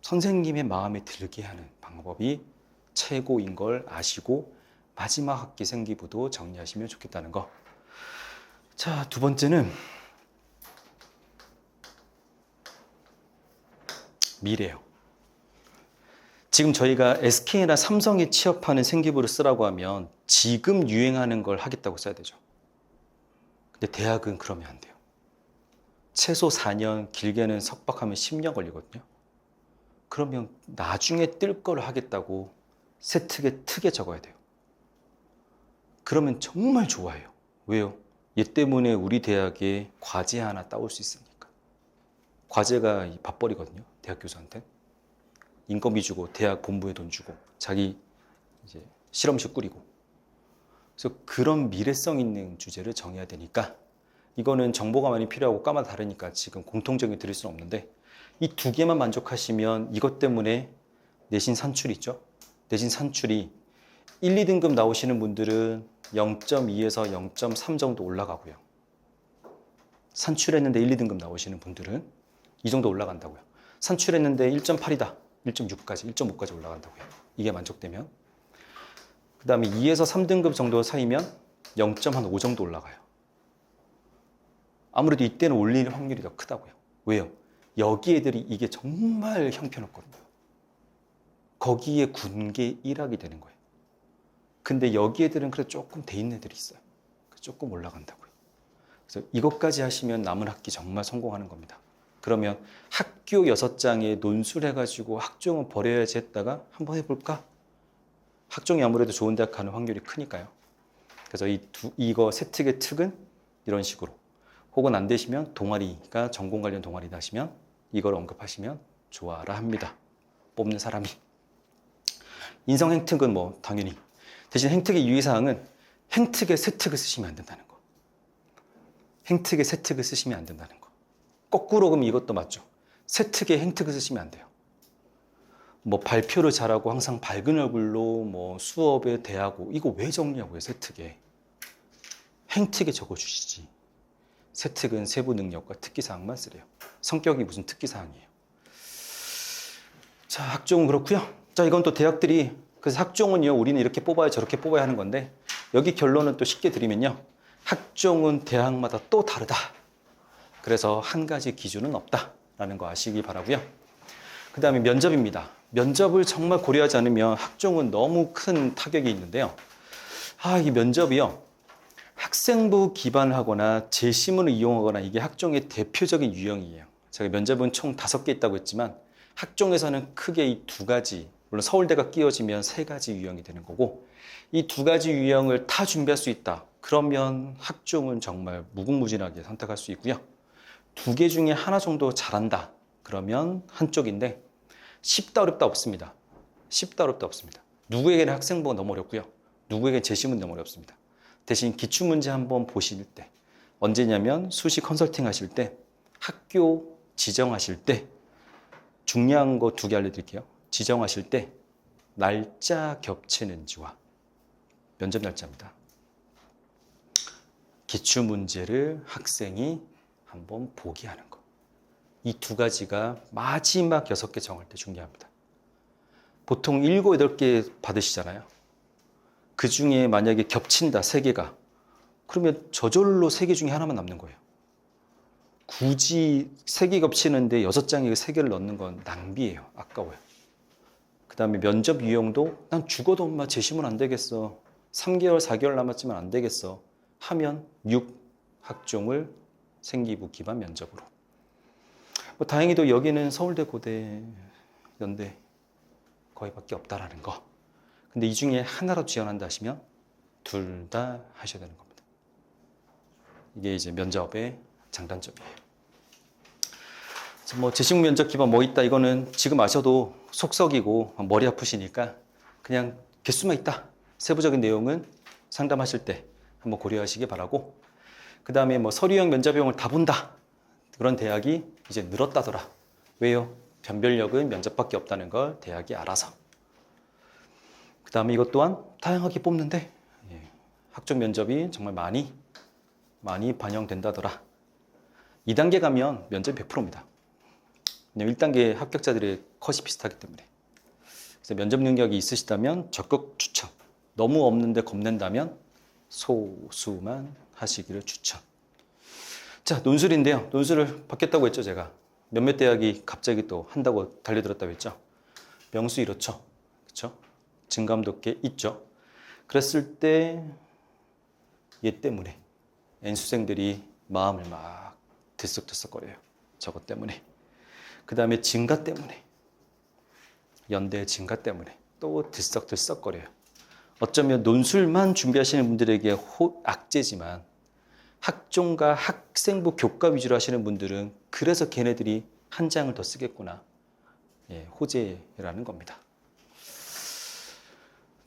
S1: 선생님의 마음에 들게 하는 방법이 최고인 걸 아시고 마지막 학기 생기부도 정리하시면 좋겠다는 거. 자, 두 번째는 미래요. 지금 저희가 SK나 삼성에 취업하는 생기부를 쓰라고 하면 지금 유행하는 걸 하겠다고 써야 되죠. 근데 대학은 그러면 안 돼요. 최소 4년, 길게는 석박하면 10년 걸리거든요. 그러면 나중에 뜰 걸 하겠다고 특에 적어야 돼요. 그러면 정말 좋아해요. 왜요? 얘 때문에 우리 대학에 과제 하나 따올 수 있으니까. 과제가 밥벌이거든요. 대학 교수한테. 인건비 주고 대학 본부에 돈 주고 자기 이제 실험실 꾸리고. 그래서 그런 미래성 있는 주제를 정해야 되니까 이거는 정보가 많이 필요하고 과마다 다르니까 지금 공통적인 드릴 수는 없는데 이 두 개만 만족하시면 이것 때문에 내신 산출이 있죠. 내신 산출이 1, 2등급 나오시는 분들은 0.2에서 0.3 정도 올라가고요. 산출했는데 1, 2등급 나오시는 분들은 이 정도 올라간다고요. 산출했는데 1.8이다. 1.6까지, 1.5까지 올라간다고요. 이게 만족되면. 그 다음에 2에서 3등급 정도 사이면 0.5 정도 올라가요. 아무래도 이때는 올리는 확률이 더 크다고요. 왜요? 여기 애들이 이게 정말 형편없거든요. 거기에 군계 1학이 되는 거예요. 근데 여기 애들은 그래도 조금 돼 있는 애들이 있어요. 조금 올라간다고요. 그래서 이것까지 하시면 남은 학기 정말 성공하는 겁니다. 그러면 학교 6장에 논술해가지고 학종은 버려야지 했다가 한번 해볼까? 학종이 아무래도 좋은 대학 가는 확률이 크니까요. 그래서 이거 세 특의 특은 이런 식으로 혹은 안 되시면 동아리가 전공 관련 동아리다 하시면 이걸 언급하시면 좋아라 합니다. 뽑는 사람이. 인성 행특은 뭐 당연히. 대신 행특의 유의사항은 행특의 세 특을 쓰시면 안 된다는 거. 행특의 세 특을 쓰시면 안 된다는 거. 거꾸로 그러면 이것도 맞죠. 세 특의 행특을 쓰시면 안 돼요. 뭐 발표를 잘하고 항상 밝은 얼굴로 뭐 수업에 대하고 이거 왜 정리하고요, 세 특에. 행특에 적어주시지. 세 특은 세부 능력과 특기사항만 쓰래요. 성격이 무슨 특기사항이에요. 자, 학종은 그렇고요. 자, 이건 또 대학들이 그래서 학종은요, 우리는 이렇게 뽑아야 저렇게 뽑아야 하는 건데 여기 결론은 또 쉽게 드리면요. 학종은 대학마다 또 다르다. 그래서 한 가지 기준은 없다라는 거 아시기 바라고요. 그 다음에 면접입니다. 면접을 정말 고려하지 않으면 학종은 너무 큰 타격이 있는데요. 이 면접이요. 학생부 기반하거나 재시문을 이용하거나 이게 학종의 대표적인 유형이에요. 제가 면접은 총 5개 있다고 했지만 학종에서는 크게 이 2가지, 물론 서울대가 끼워지면 3가지 유형이 되는 거고 이 2가지 유형을 다 준비할 수 있다. 그러면 학종은 정말 무궁무진하게 선택할 수 있고요. 2개 중에 하나 정도 잘한다. 그러면 한쪽인데 쉽다 어렵다 없습니다. 쉽다 어렵다 없습니다. 누구에게는 학생부가 너무 어렵고요. 누구에게는 재시문 너무 어렵습니다. 대신 기출문제 한번 보실 때 언제냐면 수시 컨설팅 하실 때 학교 지정하실 때 중요한 거 2개 알려드릴게요. 지정하실 때 날짜 겹치는지와 면접 날짜입니다. 기출문제를 학생이 한번 보게 하는 거. 이 2가지가 마지막 6개 정할 때 중요합니다. 보통 7, 8개 받으시잖아요. 그 중에 만약에 겹친다, 3개가. 그러면 저절로 3개 중에 하나만 남는 거예요. 굳이 3개 겹치는데 6장에 3개를 넣는 건 낭비예요. 아까워요. 그 다음에 면접 유형도 난 죽어도 엄마 재시문 안 되겠어. 3개월, 4개월 남았지만 안 되겠어 하면 6학종을 생기부 기반 면접으로. 뭐 다행히도 여기는 서울대, 고대, 연대 거의밖에 없다라는 거. 근데 이 중에 하나로 지원한다 하시면 둘 다 하셔야 되는 겁니다. 이게 이제 면접의 장단점이에요. 뭐 재식 면접 기반 뭐 있다 이거는 지금 아셔도 속썩이고 머리 아프시니까 그냥 개수만 있다. 세부적인 내용은 상담하실 때 한번 고려하시기 바라고. 그 다음에 뭐 서류형 면접형을 다 본다. 그런 대학이 이제 늘었다더라. 왜요? 변별력은 면접밖에 없다는 걸 대학이 알아서. 그 다음에 이것 또한 다양하게 뽑는데 학종 면접이 정말 많이 반영된다더라. 2단계 가면 면접이 100%입니다. 왜냐면 1단계 합격자들의 컷이 비슷하기 때문에. 그래서 면접 능력이 있으시다면 적극 추천. 너무 없는데 겁낸다면 소수만 하시기를 추천. 자, 논술인데요. 논술을 받겠다고 했죠, 제가. 몇몇 대학이 갑자기 또 한다고 달려들었다고 했죠. 명수 이렇죠. 그렇죠? 증감도 꽤 있죠. 그랬을 때 얘 때문에 N수생들이 마음을 막 들썩들썩거려요. 저것 때문에. 그 다음에 진가 때문에. 연대의 진가 때문에 또 들썩들썩거려요. 어쩌면 논술만 준비하시는 분들에게 악재지만 학종과 학생부 교과 위주로 하시는 분들은 그래서 걔네들이 한 장을 더 쓰겠구나. 호재라는 겁니다.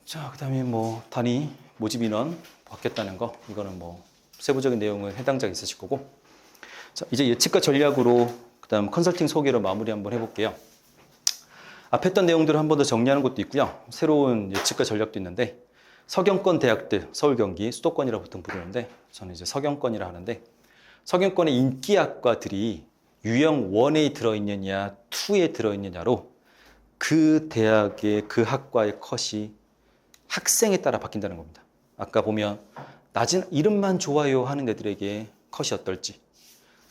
S1: 자, 그 다음에 뭐 단위 모집 인원 바뀌었다는 거, 이거는 뭐 세부적인 내용은 해당자가 있으실 거고. 자, 이제 예측과 전략으로 그 다음 컨설팅 소개로 마무리 한번 해볼게요. 앞에 했던 내용들을 한 번 더 정리하는 것도 있고요. 새로운 예측과 전략도 있는데, 서경권 대학들, 서울, 경기, 수도권이라고 보통 부르는데 저는 이제 서경권이라 하는데, 서경권의 인기 학과들이 유형 1에 들어있느냐 2에 들어있느냐로 그 대학의 그 학과의 컷이 학생에 따라 바뀐다는 겁니다. 아까 보면 낮은 이름만 좋아요 하는 애들에게 컷이 어떨지,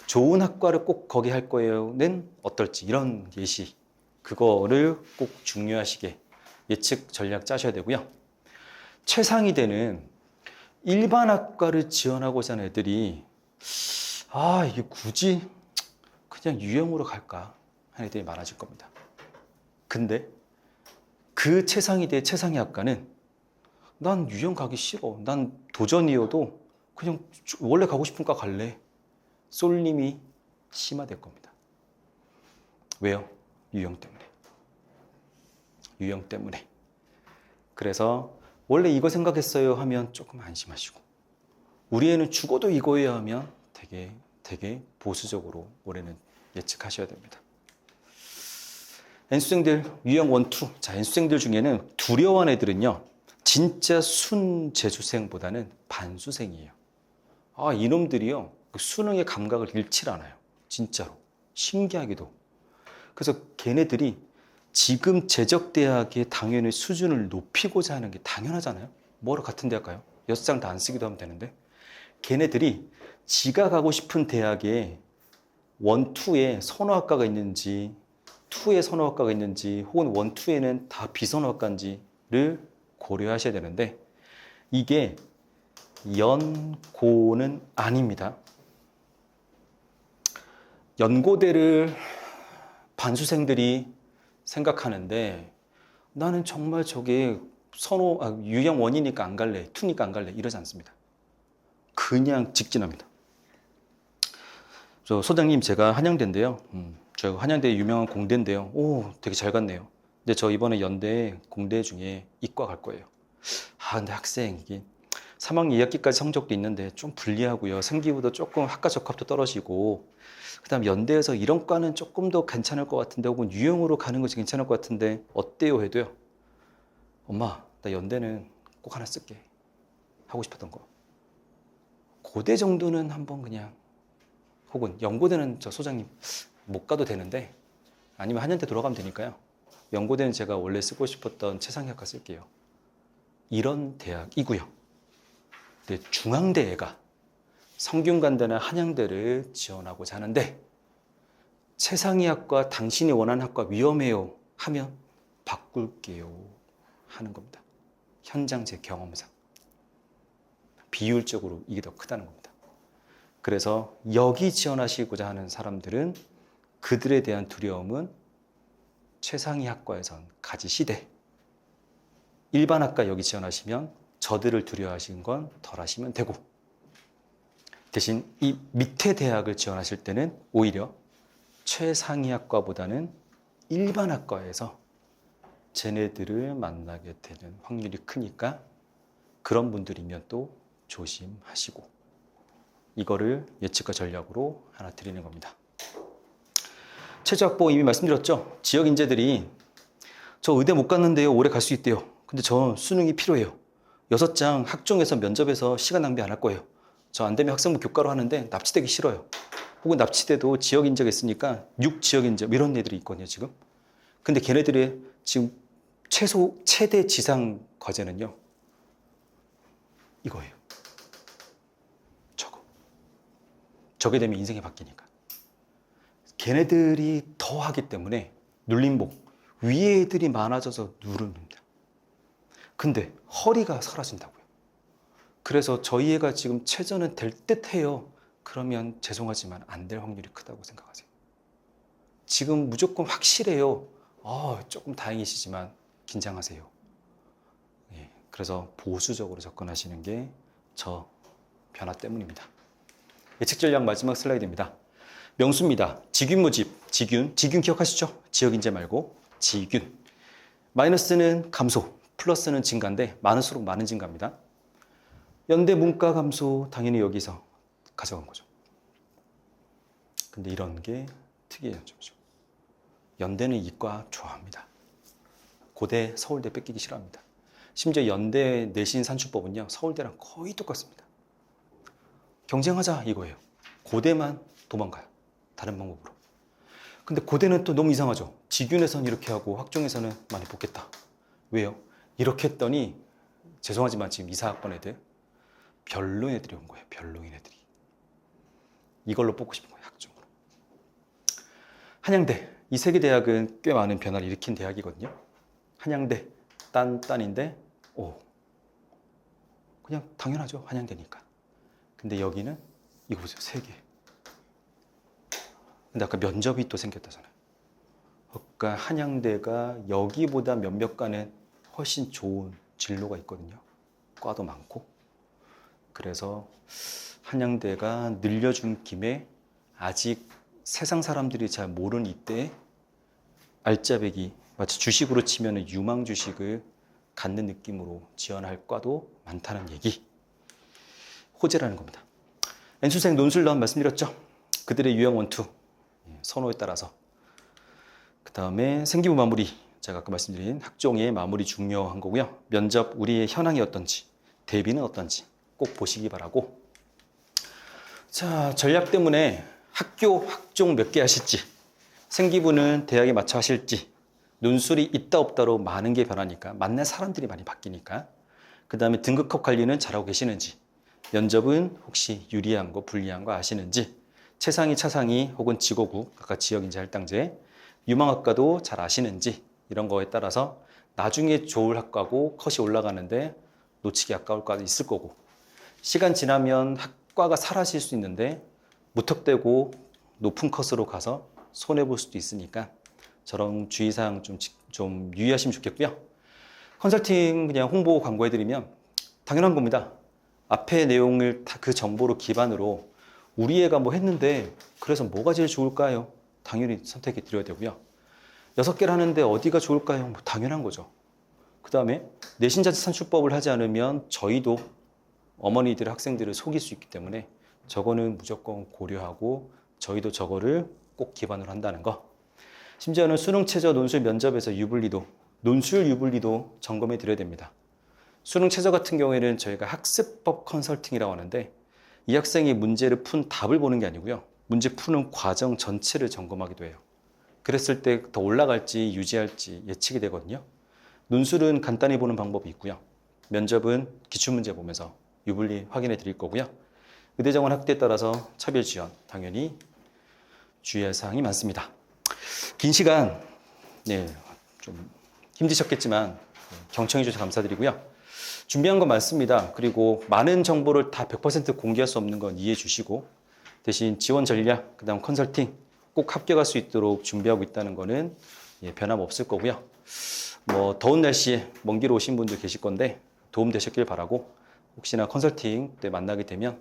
S1: 좋은 학과를 꼭 거기 할 거예요는 어떨지, 이런 예시, 그거를 꼭 중요하시게 예측 전략 짜셔야 되고요. 최상위 되는 일반 학과를 지원하고자 하는 애들이 이게 굳이 그냥 유형으로 갈까 하는 애들이 많아질 겁니다. 근데 그 최상위 대 최상위 학과는 난 유형 가기 싫어, 난 도전이어도 그냥 원래 가고 싶은 과 갈래, 쏠림이 심화될 겁니다. 왜요? 유형 때문에. 그래서 원래 이거 생각했어요 하면 조금 안심하시고, 우리 애는 죽어도 이거예요 하면 되게 보수적으로 올해는 예측하셔야 됩니다. N수생들 유형 1, 2. 자, N수생들 중에는 두려워하는 애들은요, 진짜 순재수생보다는 반수생이에요. 이놈들이요, 수능의 감각을 잃지 않아요. 진짜로. 신기하게도. 그래서 걔네들이 지금 재적대학의 당연히 수준을 높이고자 하는 게 당연하잖아요. 뭐로 같은 대학 가요? 6장 다 안 쓰기도 하면 되는데. 걔네들이 지가 가고 싶은 대학에 1, 2에 선호학과가 있는지, 2에 선호학과가 있는지, 혹은 1, 2에는 다 비선호학과인지를 고려하셔야 되는데, 이게 연고는 아닙니다. 연고대를 반수생들이 생각하는데, 나는 정말 저게 유형 1이니까 안 갈래, 2니까 안 갈래, 이러지 않습니다. 그냥 직진합니다. 저 소장님, 제가 한양대인데요. 저 한양대 유명한 공대인데요. 오, 되게 잘 갔네요. 근데 저 이번에 연대 공대 중에 이과 갈 거예요. 근데 학생 이게 3학년 2학기까지 성적도 있는데 좀 불리하고요. 생기부도 조금 학과 적합도 떨어지고, 그 다음 연대에서 이런 과는 조금 더 괜찮을 것 같은데, 혹은 유형으로 가는 것이 괜찮을 것 같은데 어때요 해도요, 엄마 나 연대는 꼭 하나 쓸게, 하고 싶었던 거. 고대 정도는 한번 그냥, 혹은 연고대는 저 소장님 못 가도 되는데, 아니면 한양대 돌아가면 되니까요, 연고대는 제가 원래 쓰고 싶었던 최상위 학과 쓸게요. 이런 대학이고요. 근데 중앙대가 성균관대나 한양대를 지원하고자 하는데, 최상위 학과 당신이 원하는 학과 위험해요 하면 바꿀게요 하는 겁니다. 현장 제 경험상. 비율적으로 이게 더 크다는 겁니다. 그래서 여기 지원하시고자 하는 사람들은 그들에 대한 두려움은 최상위 학과에선 가지시되 일반 학과 여기 지원하시면 저들을 두려워하시는 건 덜 하시면 되고 대신 이 밑에 대학을 지원하실 때는 오히려 최상위 학과보다는 일반 학과에서 쟤네들을 만나게 되는 확률이 크니까 그런 분들이면 또 조심하시고 이거를 예측과 전략으로 하나 드리는 겁니다. 최저 확보 이미 말씀드렸죠. 지역 인재들이 저 의대 못 갔는데요. 올해 갈 수 있대요. 근데 저 수능이 필요해요. 6장 학종에서 면접에서 시간 낭비 안 할 거예요. 저 안 되면 학생부 교과로 하는데 납치되기 싫어요. 혹은 납치돼도 지역 인재가 있으니까 6지역 인재 이런 애들이 있거든요. 지금. 근데 걔네들의 지금 최대 지상 과제는요. 이거예요. 저게 되면 인생이 바뀌니까. 걔네들이 더 하기 때문에 눌림목 위에 애들이 많아져서 누릅니다. 근데 허리가 사라진다고요. 그래서 저희 애가 지금 최저는 될 듯해요. 그러면 죄송하지만 안 될 확률이 크다고 생각하세요. 지금 무조건 확실해요. 조금 다행이시지만 긴장하세요. 예, 그래서 보수적으로 접근하시는 게 저 변화 때문입니다. 예측 전략 마지막 슬라이드입니다. 명수입니다. 지균 모집, 지균 기억하시죠? 지역 인재 말고 지균. 마이너스는 감소, 플러스는 증가인데 많을수록 많은 증가입니다. 연대 문과 감소 당연히 여기서 가져간 거죠. 근데 이런 게 특이해요. 연대는 이과 좋아합니다. 고대, 서울대 뺏기기 싫어합니다. 심지어 연대 내신 산출법은요. 서울대랑 거의 똑같습니다. 경쟁하자 이거예요. 고대만 도망가요. 다른 방법으로. 근데 고대는 또 너무 이상하죠. 지균에서는 이렇게 하고 학종에서는 많이 뽑겠다. 왜요? 이렇게 했더니 죄송하지만 지금 이사학번 애들 별로인 애들이 온 거예요. 별로인 애들이. 이걸로 뽑고 싶은 거예요. 학종으로. 한양대. 이 세 개 대학은 꽤 많은 변화를 일으킨 대학이거든요. 한양대 딴인데 그냥 당연하죠. 한양대니까. 근데 여기는 이거 보세요. 3개. 근데 아까 면접이 또 생겼다잖아요. 그러니까 한양대가 여기보다 몇몇 과는 훨씬 좋은 진로가 있거든요. 과도 많고. 그래서 한양대가 늘려준 김에 아직 세상 사람들이 잘 모르는 이때 알짜배기 마치 주식으로 치면 유망 주식을 갖는 느낌으로 지원할 과도 많다는 얘기. 호재라는 겁니다. N수생 논술론 말씀드렸죠. 그들의 유형 원투 선호에 따라서. 그 다음에 생기부 마무리. 제가 아까 말씀드린 학종의 마무리 중요한 거고요. 면접 우리의 현황이 어떤지, 대비는 어떤지 꼭 보시기 바라고. 자, 전략 때문에 학교, 학종 몇 개 하실지, 생기부는 대학에 맞춰 하실지, 논술이 있다 없다로 많은 게 변하니까, 만날 사람들이 많이 바뀌니까, 그 다음에 등급컷 관리는 잘하고 계시는지, 면접은 혹시 유리한 거, 불리한 거 아시는지, 최상위, 차상위 혹은 지고구, 각각 지역인재 할당제, 유망학과도 잘 아시는지, 이런 거에 따라서 나중에 좋을 학과고 컷이 올라가는데 놓치기 아까울 과도 있을 거고, 시간 지나면 학과가 사라질 수 있는데 무턱대고 높은 컷으로 가서 손해볼 수도 있으니까 저런 주의사항 좀 유의하시면 좋겠고요. 컨설팅 그냥 홍보 광고해드리면 당연한 겁니다. 앞에 내용을 다 그 정보로 기반으로 우리 애가 뭐 했는데 그래서 뭐가 제일 좋을까요? 당연히 선택해 드려야 되고요. 6개를 하는데 어디가 좋을까요? 뭐 당연한 거죠. 그 다음에 내신자체 산출법을 하지 않으면 저희도 어머니들, 학생들을 속일 수 있기 때문에 저거는 무조건 고려하고 저희도 저거를 꼭 기반으로 한다는 거. 심지어는 수능 최저 논술 면접에서 유불리도, 논술 유불리도 점검해 드려야 됩니다. 수능 최저 같은 경우에는 저희가 학습법 컨설팅이라고 하는데 이 학생이 문제를 푼 답을 보는 게 아니고요. 문제 푸는 과정 전체를 점검하기도 해요. 그랬을 때 더 올라갈지 유지할지 예측이 되거든요. 논술은 간단히 보는 방법이 있고요. 면접은 기출문제 보면서 유불리 확인해 드릴 거고요. 의대정원 확대에 따라서 차별 지원 당연히 주의할 사항이 많습니다. 긴 시간 좀 힘드셨겠지만 경청해 주셔서 감사드리고요. 준비한 건 많습니다. 그리고 많은 정보를 다 100% 공개할 수 없는 건 이해해 주시고 대신 지원 전략, 그다음 컨설팅 꼭 합격할 수 있도록 준비하고 있다는 거는 변함없을 거고요. 뭐 더운 날씨에 먼 길 오신 분들 계실 건데 도움 되셨길 바라고 혹시나 컨설팅 때 만나게 되면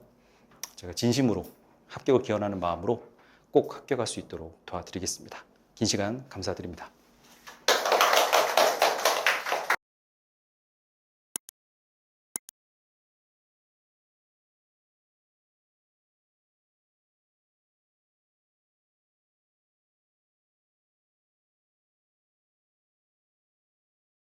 S1: 제가 진심으로 합격을 기원하는 마음으로 꼭 합격할 수 있도록 도와드리겠습니다. 긴 시간 감사드립니다.